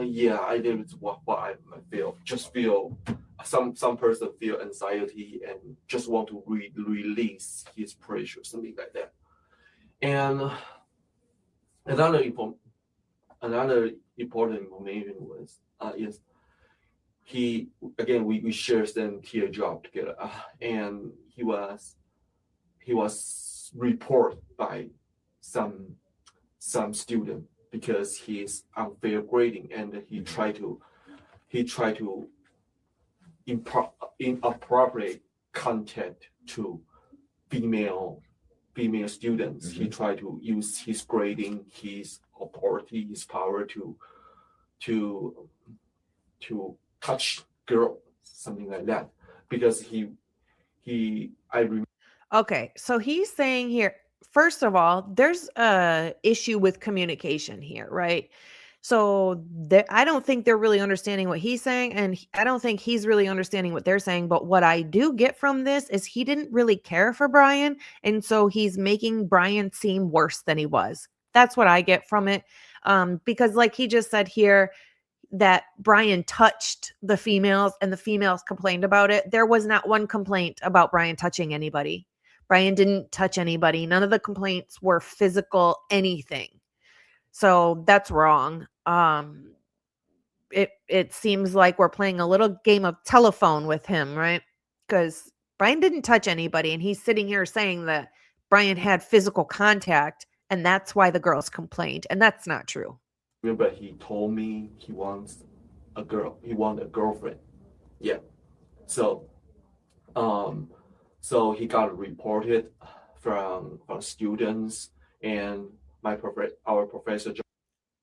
Yeah, I think it's what I feel. Just feel some person feel anxiety and just want to release his pressure, something like that. And another important information was is he, again, we shared some tier job together, and he was reported by some student because he's unfair grading, and he tried to inappropriate content to female students. He tried to use his grading, his authority, his power to touch girl, something like that, because Okay, so he's saying here, first of all, there's a issue with communication here, right? So I don't think they're really understanding what he's saying, and I don't think he's really understanding what they're saying. But what I do get from this is he didn't really care for Bryan, and so he's making Bryan seem worse than he was. That's what I get from it, because like he just said here, that Bryan touched the females and the females complained about it. There was not one complaint about Bryan touching anybody. Bryan didn't touch anybody. None of the complaints were physical anything. So that's wrong. It seems like we're playing a little game of telephone with him, right? Because Bryan didn't touch anybody, and he's sitting here saying that Bryan had physical contact, and that's why the girls complained, and that's not true. Remember, he told me he wants a girl. He wanted a girlfriend. Yeah. So he got reported from students, and our professor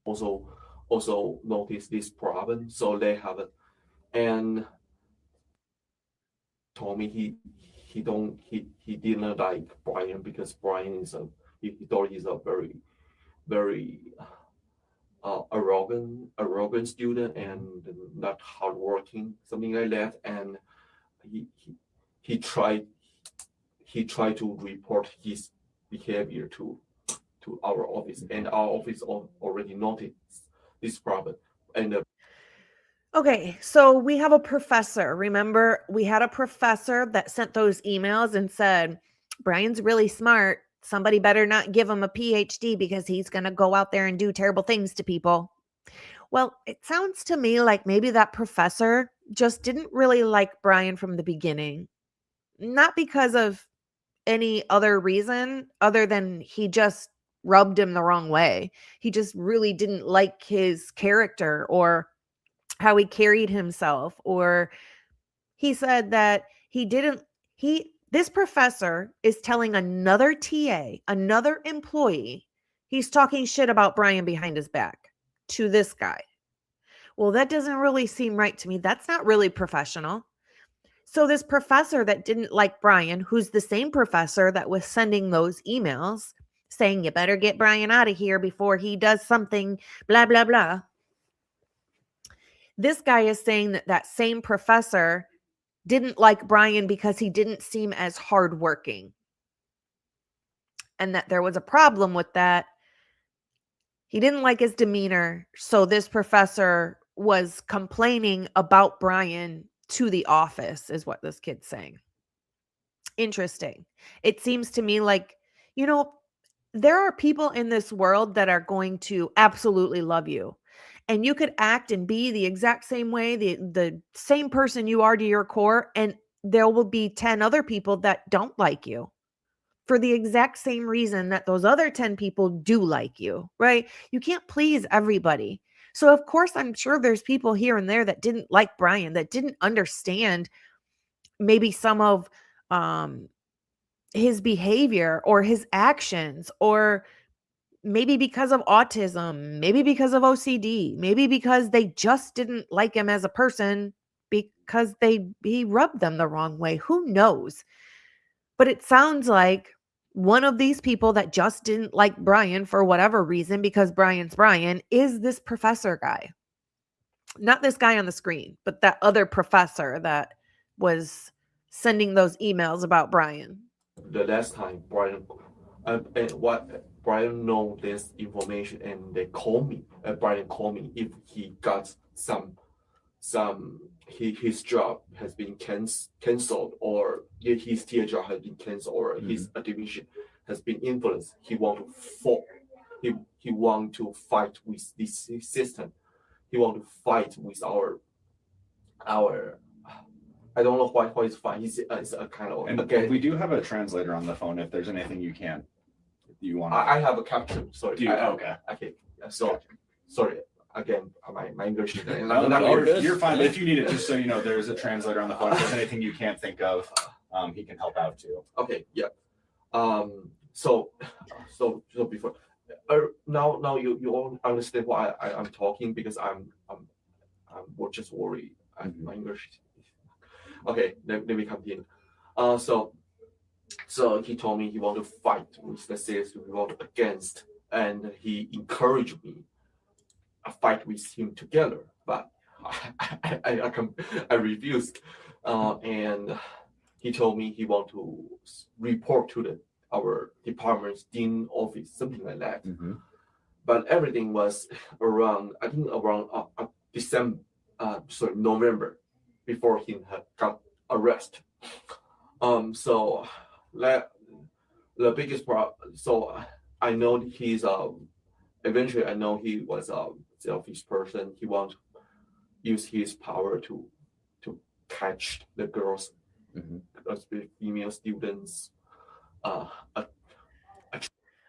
also noticed this problem. So they have it, and told me he didn't like Bryan because Bryan he thought he's a very, very arrogant student and not hardworking, something like that. And he tried to report his behavior to our office, and our office already noticed this problem. And okay, so we have a professor. Remember, we had a professor that sent those emails and said, Bryan's really smart. Somebody better not give him a PhD because he's going to go out there and do terrible things to people. Well, it sounds to me like maybe that professor just didn't really like Bryan from the beginning. Not because of any other reason other than he just rubbed him the wrong way. He just really didn't like his character or how he carried himself, or he said that this professor is telling another TA, another employee, he's talking shit about Bryan behind his back to this guy. Well, that doesn't really seem right to me. That's not really professional. So this professor that didn't like Bryan, who's the same professor that was sending those emails saying, you better get Bryan out of here before he does something, blah, blah, blah. This guy is saying that that same professor didn't like Bryan because he didn't seem as hardworking, and that there was a problem with that. He didn't like his demeanor. So this professor was complaining about Bryan to the office, is what this kid's saying. Interesting. It seems to me like, there are people in this world that are going to absolutely love you. And you could act and be the exact same way, the same person you are to your core, and there will be 10 other people that don't like you for the exact same reason that those other 10 people do like you, right? You can't please everybody. So of course, I'm sure there's people here and there that didn't like Bryan, that didn't understand maybe some of his behavior or his actions, or maybe because of autism, maybe because of OCD, maybe because they just didn't like him as a person because he rubbed them the wrong way. Who knows? But it sounds like one of these people that just didn't like Bryan for whatever reason, because Bryan's Bryan, is this professor guy. Not this guy on the screen, but that other professor that was sending those emails about Bryan. The last time Bryan know this information, and they call me. Bryan called me if he got his job has been canceled, or his TA job has been canceled, or his division has been influenced. He want to fall. He want to fight with this system. He want to fight with our. I don't know why he's fine. It's a kind of. And again, we do have a translator on the phone. If there's anything you want. I have a caption. Sorry. Okay. Okay. So sorry again. My English. You're fine. But if you need it, just so you know, there's a translator on the phone. If there's anything you can't think of, he can help out too. Okay. Yeah. So before. Now you all understand why I'm talking, because I'm just worried. My English. Okay, let me continue. So he told me he want to fight with the sales, he want against, and he encouraged me a fight with him together. But I refused, and he told me he want to report to our department's dean office, something like that. But everything was around November, before he had got arrested. So the biggest problem. So I know he's eventually I know he was a selfish person. He wants to use his power to catch the girls, female students. All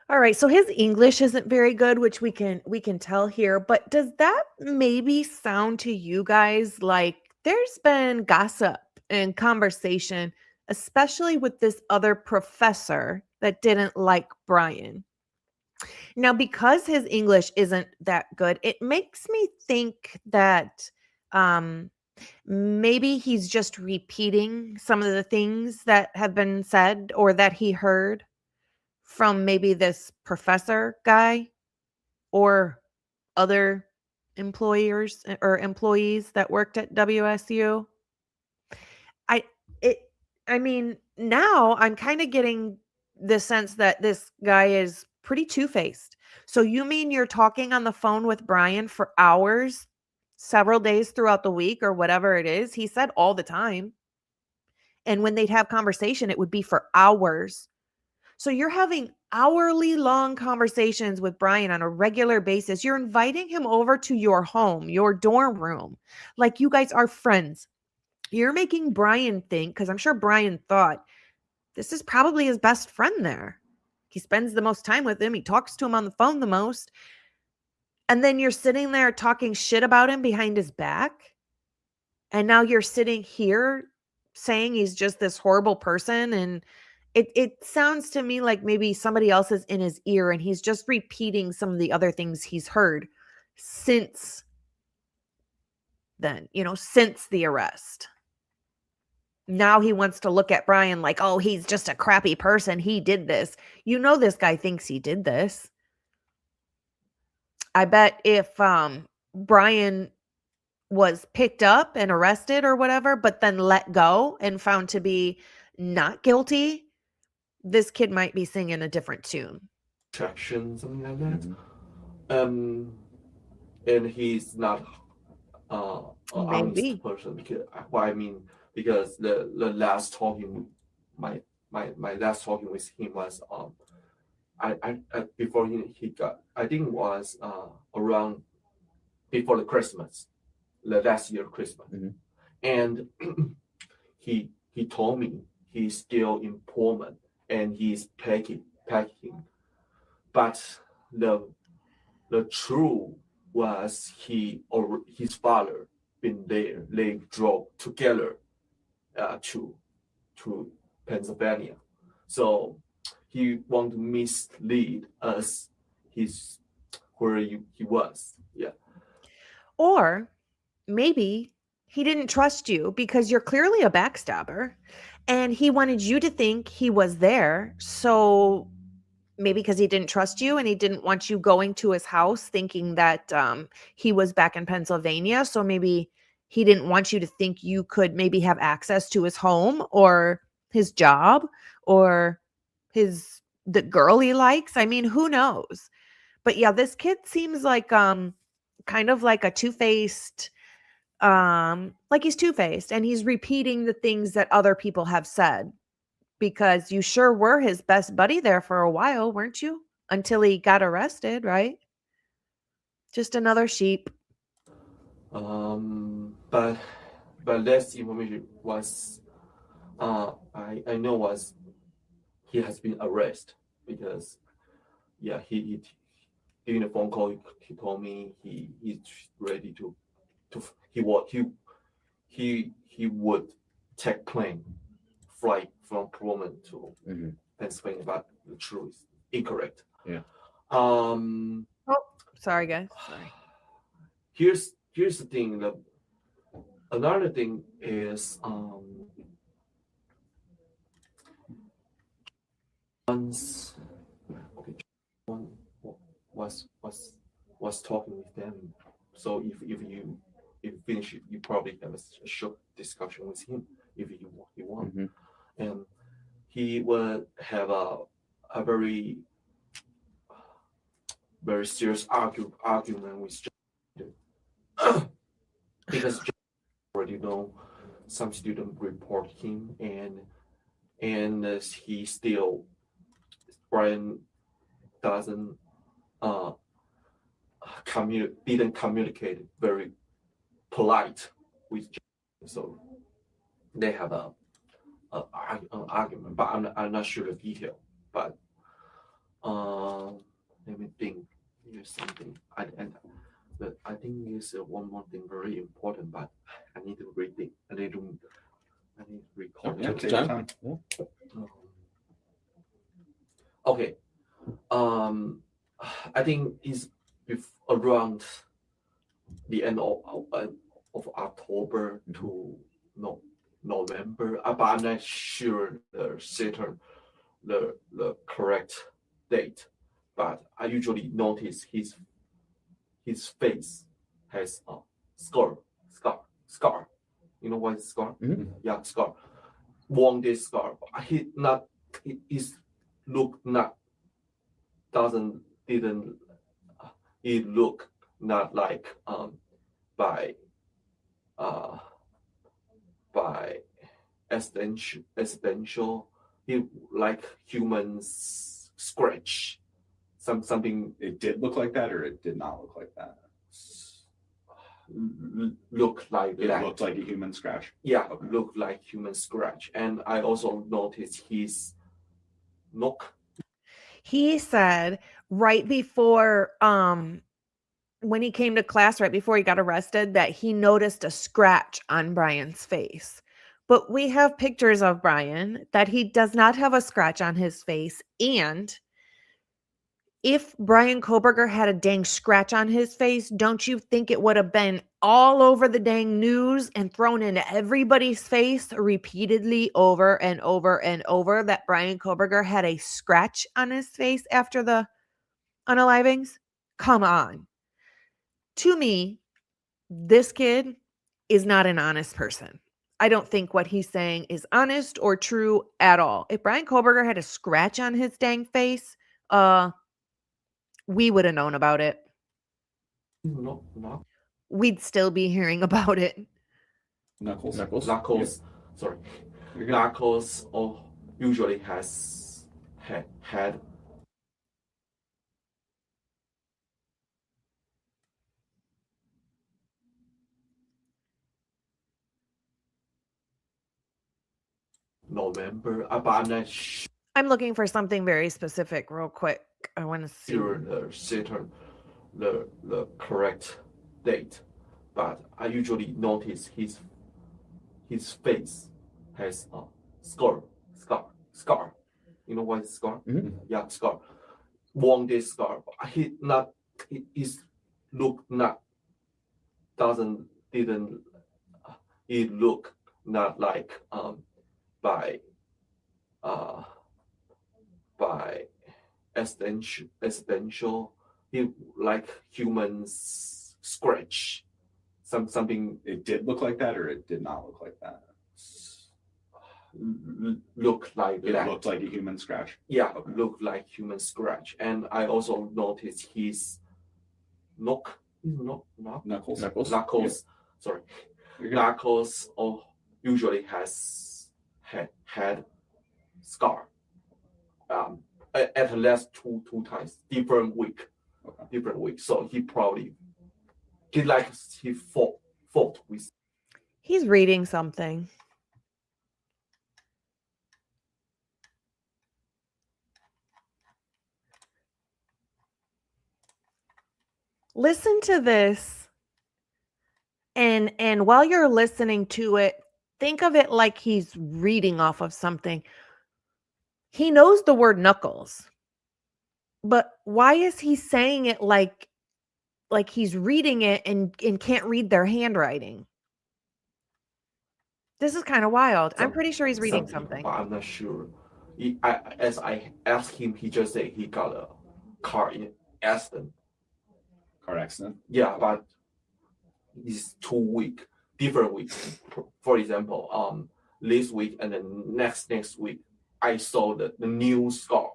right, so his English isn't very good, which we can tell here, but does that maybe sound to you guys like there's been gossip and conversation, especially with this other professor that didn't like Bryan? Now, because his English isn't that good, it makes me think that maybe he's just repeating some of the things that have been said or that he heard from maybe this professor guy or other employers or employees that worked at WSU. I mean, now I'm kind of getting the sense that this guy is pretty two-faced. So you mean you're talking on the phone with Bryan for hours, several days throughout the week or whatever it is? He said all the time. And when they'd have conversation, it would be for hours. So you're having hourly long conversations with Bryan on a regular basis. You're inviting him over to your home, your dorm room, like you guys are friends. You're making Bryan think, because I'm sure Bryan thought this is probably his best friend there. He spends the most time with him. He talks to him on the phone the most. And then you're sitting there talking shit about him behind his back. And now you're sitting here saying he's just this horrible person. And it sounds to me like maybe somebody else is in his ear and he's just repeating some of the other things he's heard since then, since the arrest. Now he wants to look at Bryan like, oh, he's just a crappy person. He did this. This guy thinks he did this. I bet if Bryan was picked up and arrested or whatever, but then let go and found to be not guilty, this kid might be singing a different tune. Attraction, something like that. And he's not an honest person. Because the last talking, my last talking with him was I before he got, I think it was around before the Christmas, the last year Christmas, and he told me he's still in Pullman and he's packing, but the truth was he or his father been there. They drove together to Pennsylvania, so he want to mislead us. He's where he was, Or maybe he didn't trust you because you're clearly a backstabber, and he wanted you to think he was there. So maybe because he didn't trust you and he didn't want you going to his house thinking that he was back in Pennsylvania. So maybe he didn't want you to think you could maybe have access to his home or his job or the girl he likes. I mean, who knows? But yeah, this kid seems like kind of like a two-faced, like he's two-faced and he's repeating the things that other people have said, because you sure were his best buddy there for a while, weren't you? Until he got arrested, right? Just another sheep. But less information was I know was he has been arrested because he during the phone call he told me he's ready to he would take plane flight from Pullman to Pennsylvania, but the truth is incorrect. Oh, sorry guys. Sorry. Here's the thing. Another thing is once one was talking with them. So if you finish it, you probably have a short discussion with him if you want. And he will have a very serious argument with John. Because John already know some student report him and he still Bryan doesn't didn't communicate very polite with John. So they have an argument, but I'm not sure the detail. But let me think. Here's something. I think there's one more thing very important, but I need to read it. I need to recall it. Take your time. Okay. I think it's around the end of October to November, but I'm not sure the correct date. But I usually notice his face has a scar. You know what is scar? Yeah, scar. Wounded scar. It look not like by accidental. It like humans scratch. Something. It did look like that, or it did not look like that. Look like it that. Looked like a human scratch. Yeah, okay. Look like human scratch, and I also noticed his neck. He said right before when he came to class, right before he got arrested, that he noticed a scratch on Bryan's face. But we have pictures of Bryan that he does not have a scratch on his face. And if Bryan Kohberger had a dang scratch on his face, don't you think it would have been all over the dang news and thrown in everybody's face repeatedly over and over and over that Bryan Kohberger had a scratch on his face after the unalivings? Come on. To me, this kid is not an honest person. I don't think what he's saying is honest or true at all. If Bryan Kohberger had a scratch on his dang face, we would have known about it. No. We'd still be hearing about it. Knuckles. Sorry. Knuckles usually has had November, but I'm not I'm looking for something very specific real quick. I want to see. sure the correct date, but I usually notice his face has a scar. You know what is scar? Mhm. Yeah, scar. Wounded scar. His look not didn't it look not like by essential like humans scratch something It did look like that, or it did not look like that. look like It that. looked like a human scratch. Yeah, Okay. look like human scratch. And I also noticed his Knuckles. Sorry, You're good. Knuckles usually has had scar. At least two times, different week. So he probably he fought with. He's reading something. Listen to this. And while you're listening to it, think of it like he's reading off of something. He knows the word knuckles. But why is he saying it like he's reading it and can't read their handwriting? This is kind of wild. I'm pretty sure he's reading something. But I'm not sure. As I asked him, he just said he got a car accident. Car accident. Yeah, but it's 2 week, different weeks. For example, this week and then next week, I saw the new scar.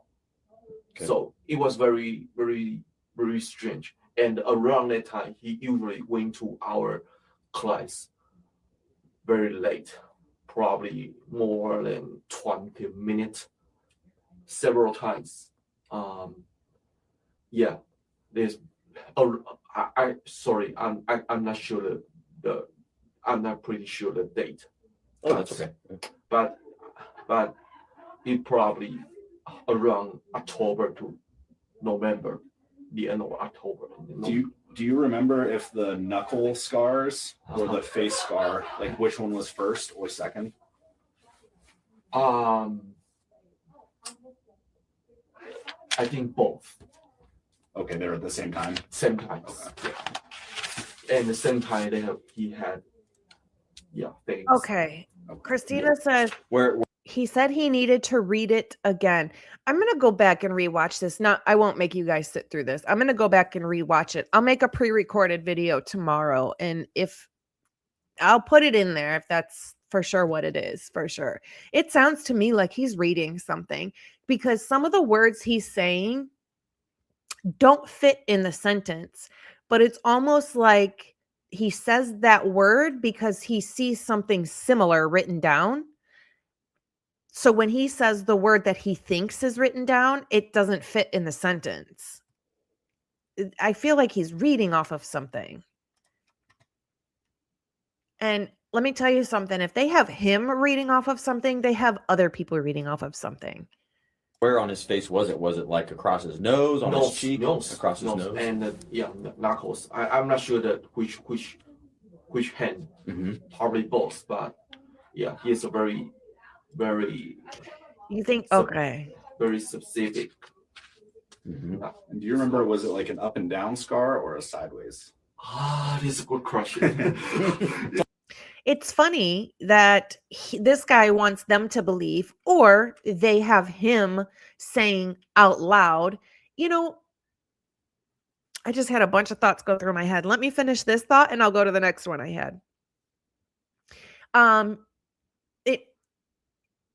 Okay. So it was very, very, very strange. And around that time, he usually went to our class very late, probably more than 20 minutes, several times. Yeah, there's. Sorry, I'm not sure I'm not pretty sure the date. Oh, that's okay. But it probably around October to November, the end of October. Do you remember if the knuckle scars or the face scar, like which one was first or second? I think both. Okay, they were at the same time. Same time. Okay. Yeah. And the same time he had things. Okay. Christina says Where he said he needed to read it again. I'm going to go back and rewatch this. I won't make you guys sit through this. I'm going to go back and rewatch it. I'll make a pre-recorded video tomorrow. And if I'll put it in there, if that's for sure what it is, for sure. It sounds to me like he's reading something because some of the words he's saying don't fit in the sentence, but it's almost like he says that word because he sees something similar written down. So when he says the word that he thinks is written down, it doesn't fit in the sentence. I feel like he's reading off of something. And let me tell you something. If they have him reading off of something, they have other people reading off of something. Where on his face was it? Was it like across his nose, on his cheek, across his nose? And knuckles. I'm not sure that which hand. Probably both, but yeah, he is a very, very. You think okay? Very specific. And do you remember, was it like an up and down scar or a sideways? This is a good question. It's funny that this guy wants them to believe, or they have him saying out loud, you know, I just had a bunch of thoughts go through my head. Let me finish this thought and I'll go to the next one I had.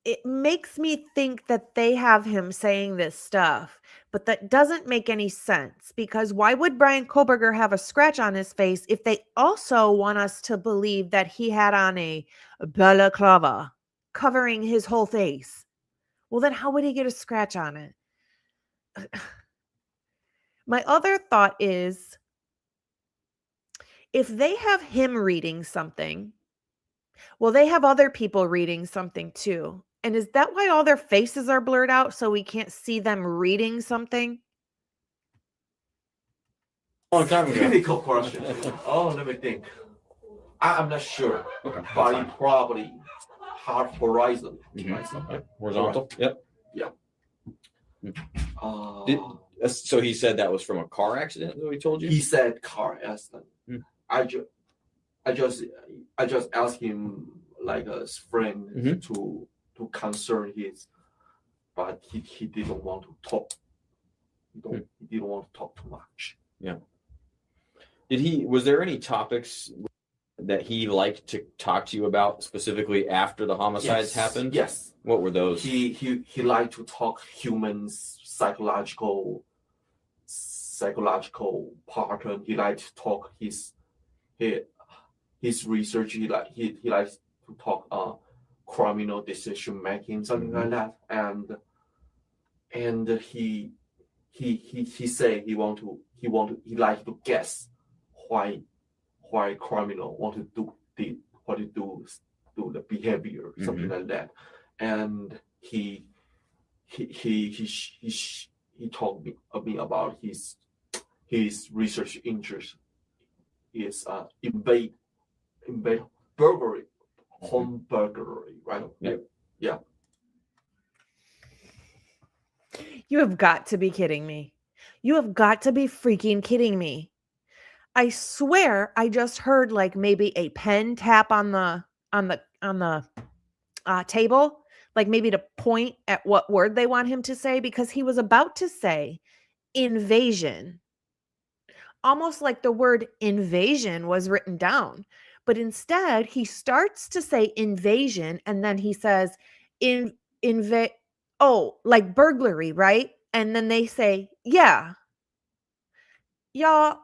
It makes me think that they have him saying this stuff, but that doesn't make any sense, because why would Bryan Kohberger have a scratch on his face if they also want us to believe that he had on a balaclava covering his whole face? Well, then how would he get a scratch on it? My other thought is, if they have him reading something, well, they have other people reading something too. And is that why all their faces are blurred out so we can't see them reading something? Long time ago. Critical question. Let me think. I'm not sure, but it probably hard horizon. Horizontal. Yep. Yeah. So he said that was from a car accident, though, he told you? He said car accident. I just asked him like a friend to concern his, but he didn't want to talk. He didn't want to talk too much. Yeah. Was there any topics that he liked to talk to you about specifically after the homicides happened? Yes. What were those? He liked to talk humans psychological pattern. He liked to talk his research. He likes to talk criminal decision making, something like that. And he say he like to guess why criminal want to do the behavior, something like that. And he told me about his research interest is invade burglary, home burglary, right? Yeah. You have got to be kidding me. You have got to be freaking kidding me. I swear I just heard like maybe a pen tap on the table, like maybe to point at what word they want him to say, because he was about to say invasion. Almost like the word invasion was written down. But instead, he starts to say invasion, and then he says like burglary, right? And then they say, yeah. Y'all,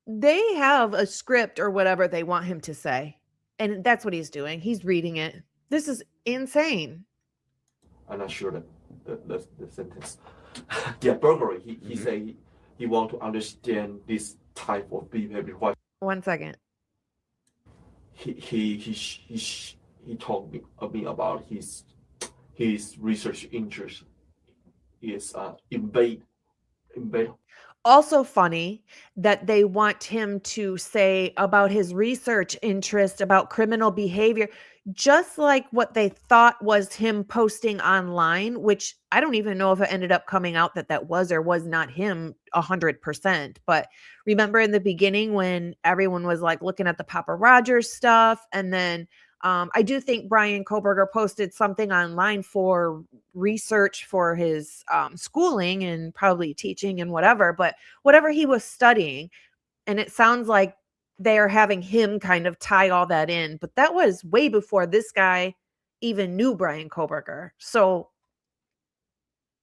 they have a script or whatever they want him to say. And that's what he's doing. He's reading it. This is insane. I'm not sure that the sentence. Yeah, burglary. He say he want to understand this type of behavior. 1 second. He told me about his research interest is invade. Also funny that they want him to say about his research interest about criminal behavior, just like what they thought was him posting online, which I don't even know if it ended up coming out that was or was not him 100%. But remember in the beginning when everyone was like looking at the Papa Rogers stuff, and then I do think Bryan Kohberger posted something online for research for his schooling and probably teaching and whatever he was studying. And it sounds like they are having him kind of tie all that in. But that was way before this guy even knew Bryan Kohberger. So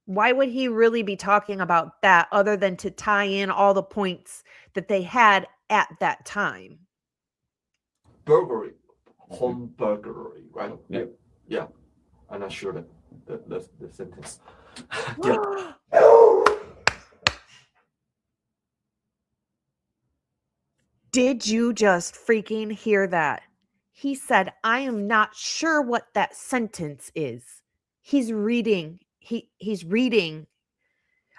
why would he really be talking about that other than to tie in all the points that they had at that time? Burglary. Home burglary, right? Yeah. I'm not sure that the sentence. Did you just freaking hear that? He said, I am not sure what that sentence is. He's reading. He's reading.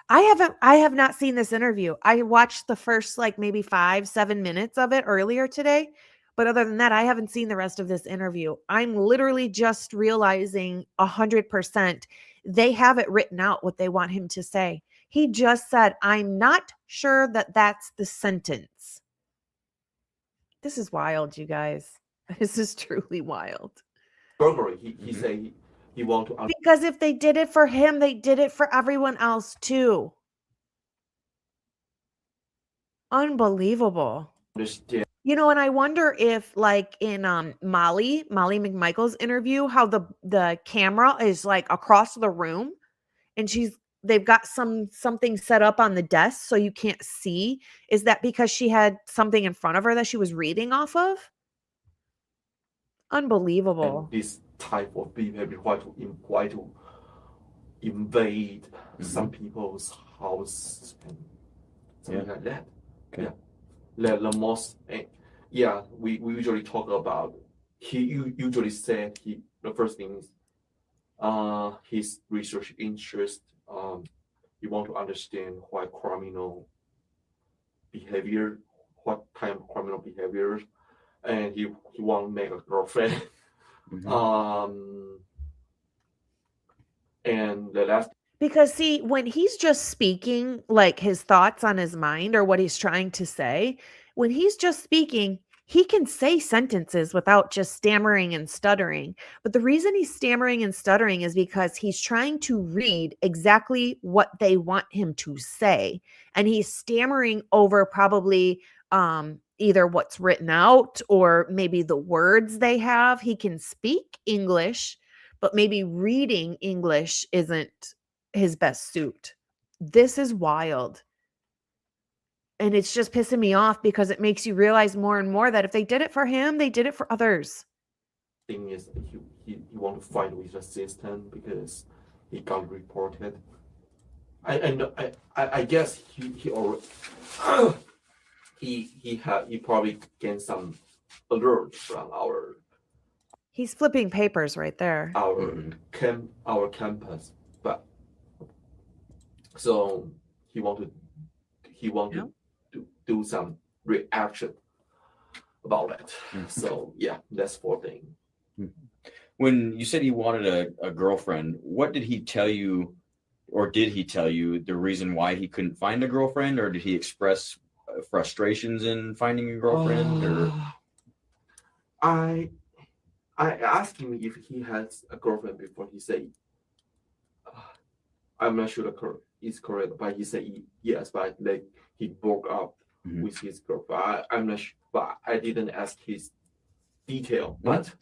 I have not seen this interview. I watched the first like maybe 5-7 minutes of it earlier today. But other than that, I haven't seen the rest of this interview. I'm literally just realizing 100% they have it written out what they want him to say. He just said, I'm not sure that that's the sentence. This is wild, you guys. This is truly wild. Burglary. He said he want to Because if they did it for him, they did it for everyone else too. Unbelievable. understand. You know, and I wonder if like in Molly McMichael's interview, how the camera is like across the room and they've got something set up on the desk so you can't see. Is that because she had something in front of her that she was reading off of? Unbelievable. And this type of behavior, why to invade some people's house and something like that. Okay. Yeah. The most, yeah, we usually talk about, he usually said the first thing is his research interest, you want to understand why criminal behavior, what kind of criminal behavior, and he want to make a girlfriend. And the last, because see, when he's just speaking like his thoughts on his mind or what he's trying to say, when he's just speaking, he can say sentences without just stammering and stuttering. But the reason he's stammering and stuttering is because he's trying to read exactly what they want him to say. And he's stammering over probably either what's written out or maybe the words they have. He can speak English, but maybe reading English isn't his best suit. This is wild. And it's just pissing me off because it makes you realize more and more that if they did it for him, they did it for others. thing is he want to fight with the system because he got reported. I guess he already he probably gained some alert from our He's flipping papers right there. our campus, but so he want to do some reaction about that. So yeah, that's for thing. When you said he wanted a girlfriend, what did he tell you, or did he tell you the reason why he couldn't find a girlfriend, or did he express frustrations in finding a girlfriend? Or I asked him if he has a girlfriend before. He said, I'm not sure is correct, but he said yes, but like he broke up with his girlfriend. I'm not sure, but I didn't ask his detail. But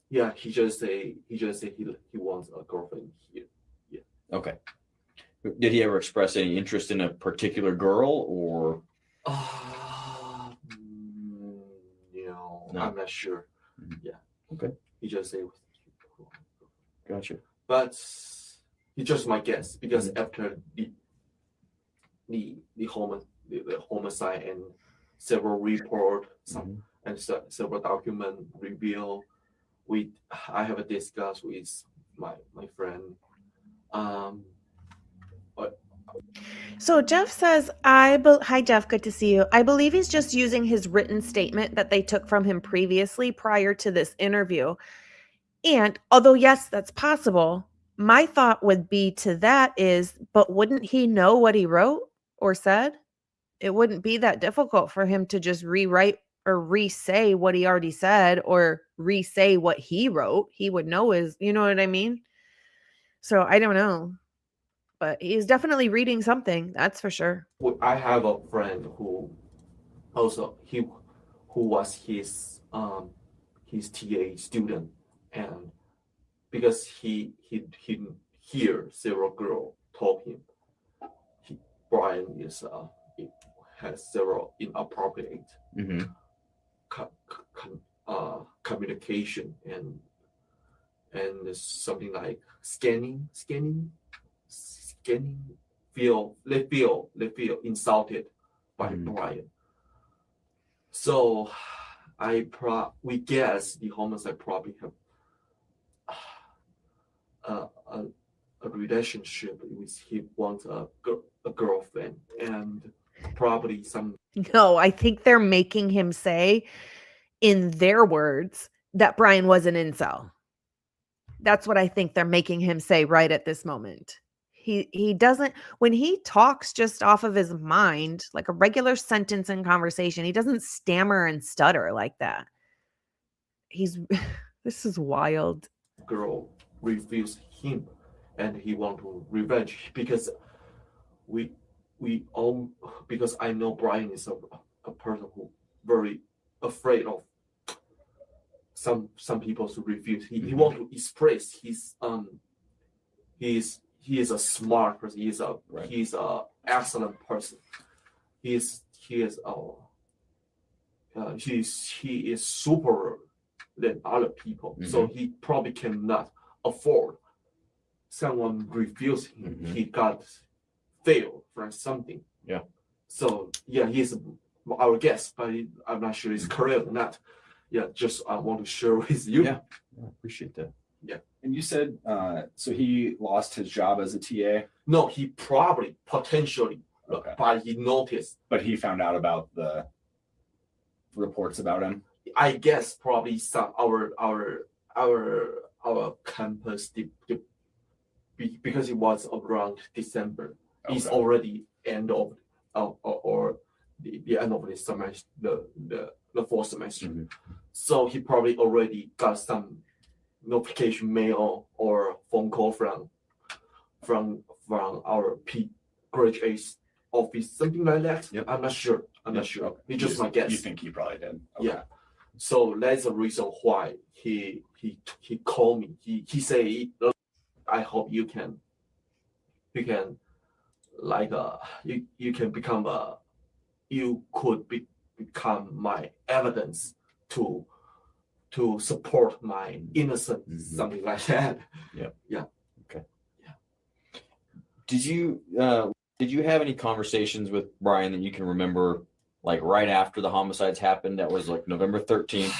yeah, he just say he wants a girlfriend here. Yeah. Okay. Did he ever express any interest in a particular girl, or? No, I'm not sure. Yeah. Okay. He just say. Gotcha. But it's just my guess because after the homicide and several report, and several document reveal, I have a discuss with my friend. So Jeff says, hi Jeff, good to see you. I believe he's just using his written statement that they took from him previously prior to this interview. And although, yes, that's possible, my thought would be to that is, but wouldn't he know what he wrote or said? It wouldn't be that difficult for him to just rewrite or re-say what he already said or re-say what he wrote. He would know you know what I mean? So I don't know. But he's definitely reading something, that's for sure. I have a friend who also who was his TA student, and because he hear several girls told him Bryan has several inappropriate communication and something like scanning. They feel insulted by Bryan. So we guess the homicide probably have a relationship with he wants a girlfriend and probably some. No, I think they're making him say, in their words, that Bryan was an incel. That's what I think they're making him say right at this moment. He doesn't, when he talks just off of his mind, like a regular sentence in conversation, he doesn't stammer and stutter like that. This is wild. Girl refused him and he want to revenge because because I know Bryan is a person who very afraid of some people to refuse. He want to express his he is a smart person. He's a excellent person. He is super than other people. So he probably cannot afford someone refuse him. He got failed from something. Yeah. So yeah, he's our guest, but I'm not sure it's correct or not. Yeah, just I want to share with you. Yeah, I appreciate that. Yeah. And you said, so he lost his job as a TA? No, he probably, potentially, Okay. but he noticed. But he found out about the reports about him? I guess probably some our campus, because it was around December. Okay. It's already end of or the end of the semester, the fall semester. So he probably already got some notification mail or phone call from our graduate office, something like that. Yep. I'm not sure. Not sure. Okay. It's just my guess. You think he probably did? Okay. Yeah. So that's the reason why he called me. He say, I hope you can like you can become become my evidence to support my innocence, something like that. Yeah. Yeah. Okay. Yeah. Did you have any conversations with Bryan that you can remember, like right after the homicides happened? That was like November 13th.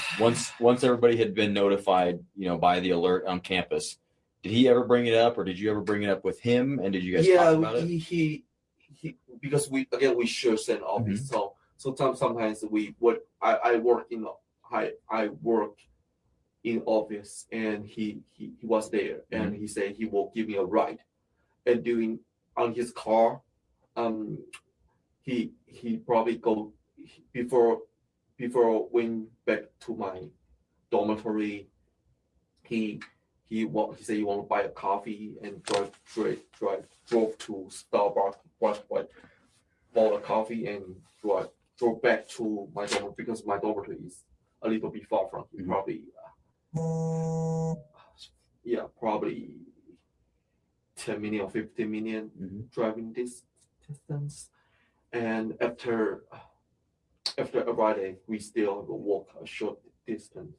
Once everybody had been notified, by the alert on campus. Did he ever bring it up, or did you ever bring it up with him? And did you guys talk about it? He because we share same office, so sometimes I work in office, and he was there, and he said he will give me a ride, and doing on his car, he probably go before went back to my dormitory. He said he want to buy a coffee and drove to Starbucks, bought a coffee and drove back to my dormitory, because my dormitory is a little bit far from here, probably 10 minutes or 15 minutes driving distance. And after arriving, we still walk a short distance.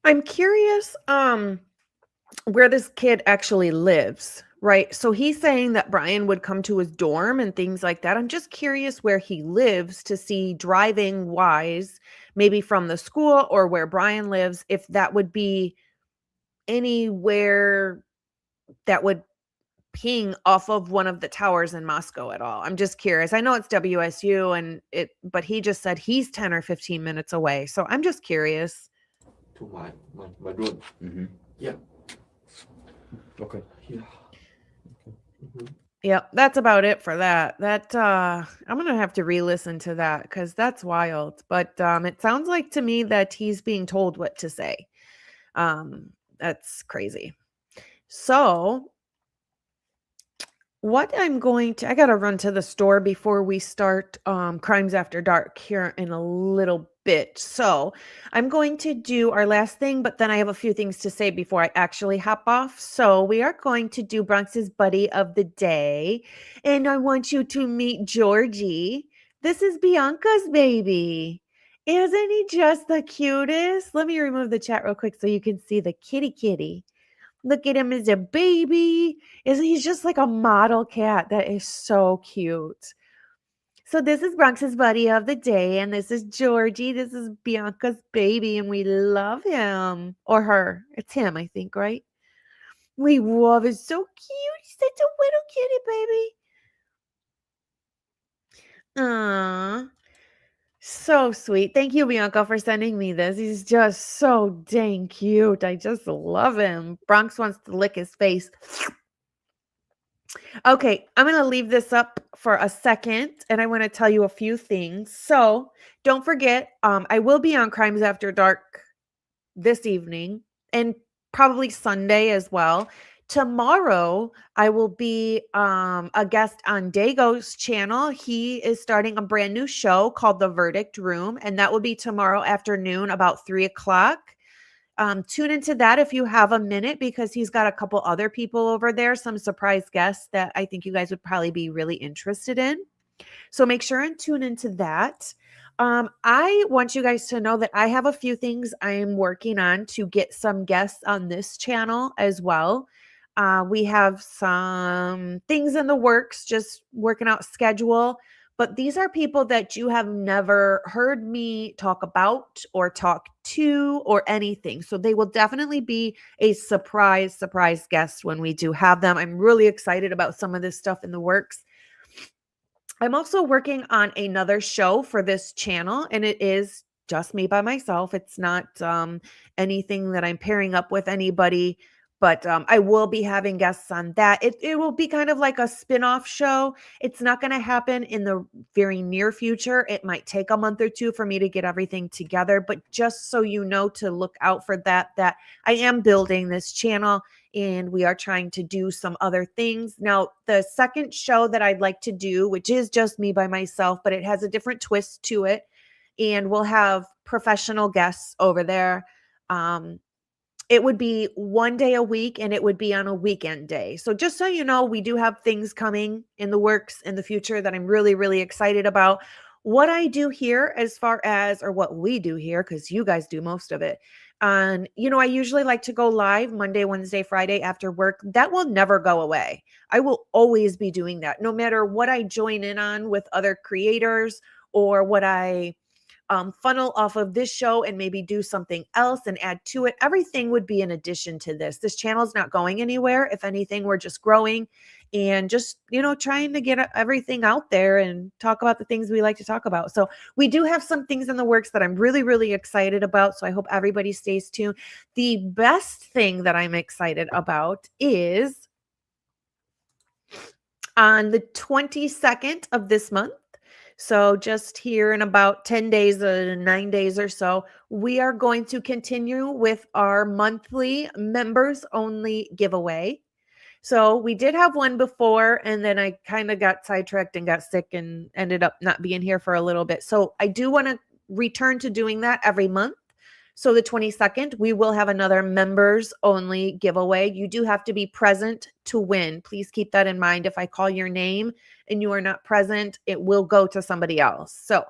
I'm curious where this kid actually lives, right? So he's saying that Bryan would come to his dorm and things like that. I'm just curious where he lives to see, driving wise, maybe from the school or where Bryan lives, if that would be anywhere that would ping off of one of the towers in Moscow at all. I'm just curious. I know it's WSU but he just said he's 10 or 15 minutes away. So I'm just curious. To my room. Yeah. Okay. Yeah. Yep, that's about it for that. I'm gonna have to re-listen to that because that's wild. But it sounds like to me that he's being told what to say. That's crazy. So I gotta run to the store before we start Crimes After Dark here in a little bit. So I'm going to do our last thing, but then I have a few things to say before I actually hop off. So we are going to do Bronx's Buddy of the Day. And I want you to meet Georgie. This is Bianca's baby. Isn't he just the cutest? Let me remove the chat real quick so you can see the kitty. Look at him as a baby. He's just like a model cat. That is so cute. So this is Bronx's Buddy of the Day, and this is Georgie. This is Bianca's baby, and we love him. Or her. It's him, I think, right? We love it. So cute. He's such a little kitty baby. Aww. So sweet. Thank you, Bianca, for sending me this. He's just so dang cute. I just love him. Bronx wants to lick his face. Okay, I'm going to leave this up for a second, and I want to tell you a few things. So don't forget, I will be on Crimes After Dark this evening and probably Sunday as well. Tomorrow, I will be a guest on Dago's channel. He is starting a brand new show called The Verdict Room, and that will be tomorrow afternoon about 3 o'clock. Tune into that if you have a minute, because he's got a couple other people over there, some surprise guests that I think you guys would probably be really interested in. So make sure and tune into that. I want you guys to know that I have a few things I am working on to get some guests on this channel as well. We have some things in the works, just working out schedule. But these are people that you have never heard me talk about or talk to or anything. So they will definitely be a surprise guest when we do have them. I'm really excited about some of this stuff in the works. I'm also working on another show for this channel, and it is just me by myself. It's not anything that I'm pairing up with anybody, but I will be having guests on that. It will be kind of like a spin-off show. It's not going to happen in the very near future. It might take a month or two for me to get everything together, but just so you know to look out for that I am building this channel and we are trying to do some other things. Now, the second show that I'd like to do, which is just me by myself, but it has a different twist to it, and we'll have professional guests over there. It would be one day a week, and it would be on a weekend day. So just so you know, we do have things coming in the works in the future that I'm really, really excited about. What I do here as far as, or what we do here, because you guys do most of it. And, I usually like to go live Monday, Wednesday, Friday after work. That will never go away. I will always be doing that, no matter what I join in on with other creators or what I funnel off of this show and maybe do something else and add to it. Everything would be in addition to this. This channel is not going anywhere. If anything, we're just growing and just, trying to get everything out there and talk about the things we like to talk about. So we do have some things in the works that I'm really, really excited about. So I hope everybody stays tuned. The best thing that I'm excited about is on the 22nd of this month. So just here in about 10 days, 9 days or so, we are going to continue with our monthly members only giveaway. So we did have one before, and then I kind of got sidetracked and got sick and ended up not being here for a little bit. So I do want to return to doing that every month. So the 22nd, we will have another members only giveaway. You do have to be present to win. Please keep that in mind. If I call your name and you are not present, it will go to somebody else. So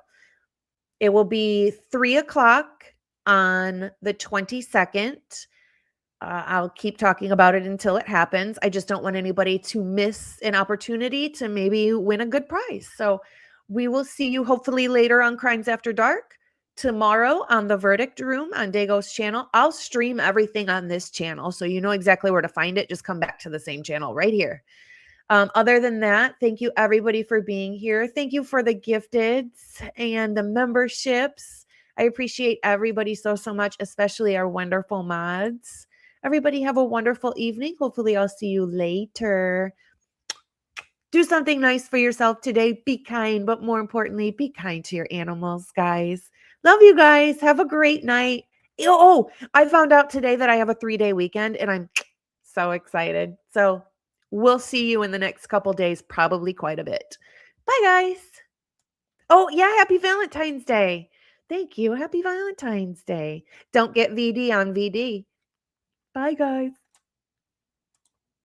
it will be 3 o'clock on the 22nd. I'll keep talking about it until it happens. I just don't want anybody to miss an opportunity to maybe win a good prize. So we will see you hopefully later on Crimes After Dark. Tomorrow on The Verdict Room on Dago's channel. I'll stream everything on this channel, so you know exactly where to find it. Just come back to the same channel right here. Other than that, thank you everybody for being here. Thank you for the gifteds and the memberships. I appreciate everybody so much, especially our wonderful mods. Everybody have a wonderful evening. Hopefully I'll see you later. Do something nice for yourself today. Be kind, but more importantly, be kind to your animals, guys. Love you guys. Have a great night. Oh, I found out today that I have a 3-day weekend, and I'm so excited. So we'll see you in the next couple days, probably quite a bit. Bye, guys. Oh, yeah, happy Valentine's Day. Thank you. Happy Valentine's Day. Don't get VD on VD. Bye, guys.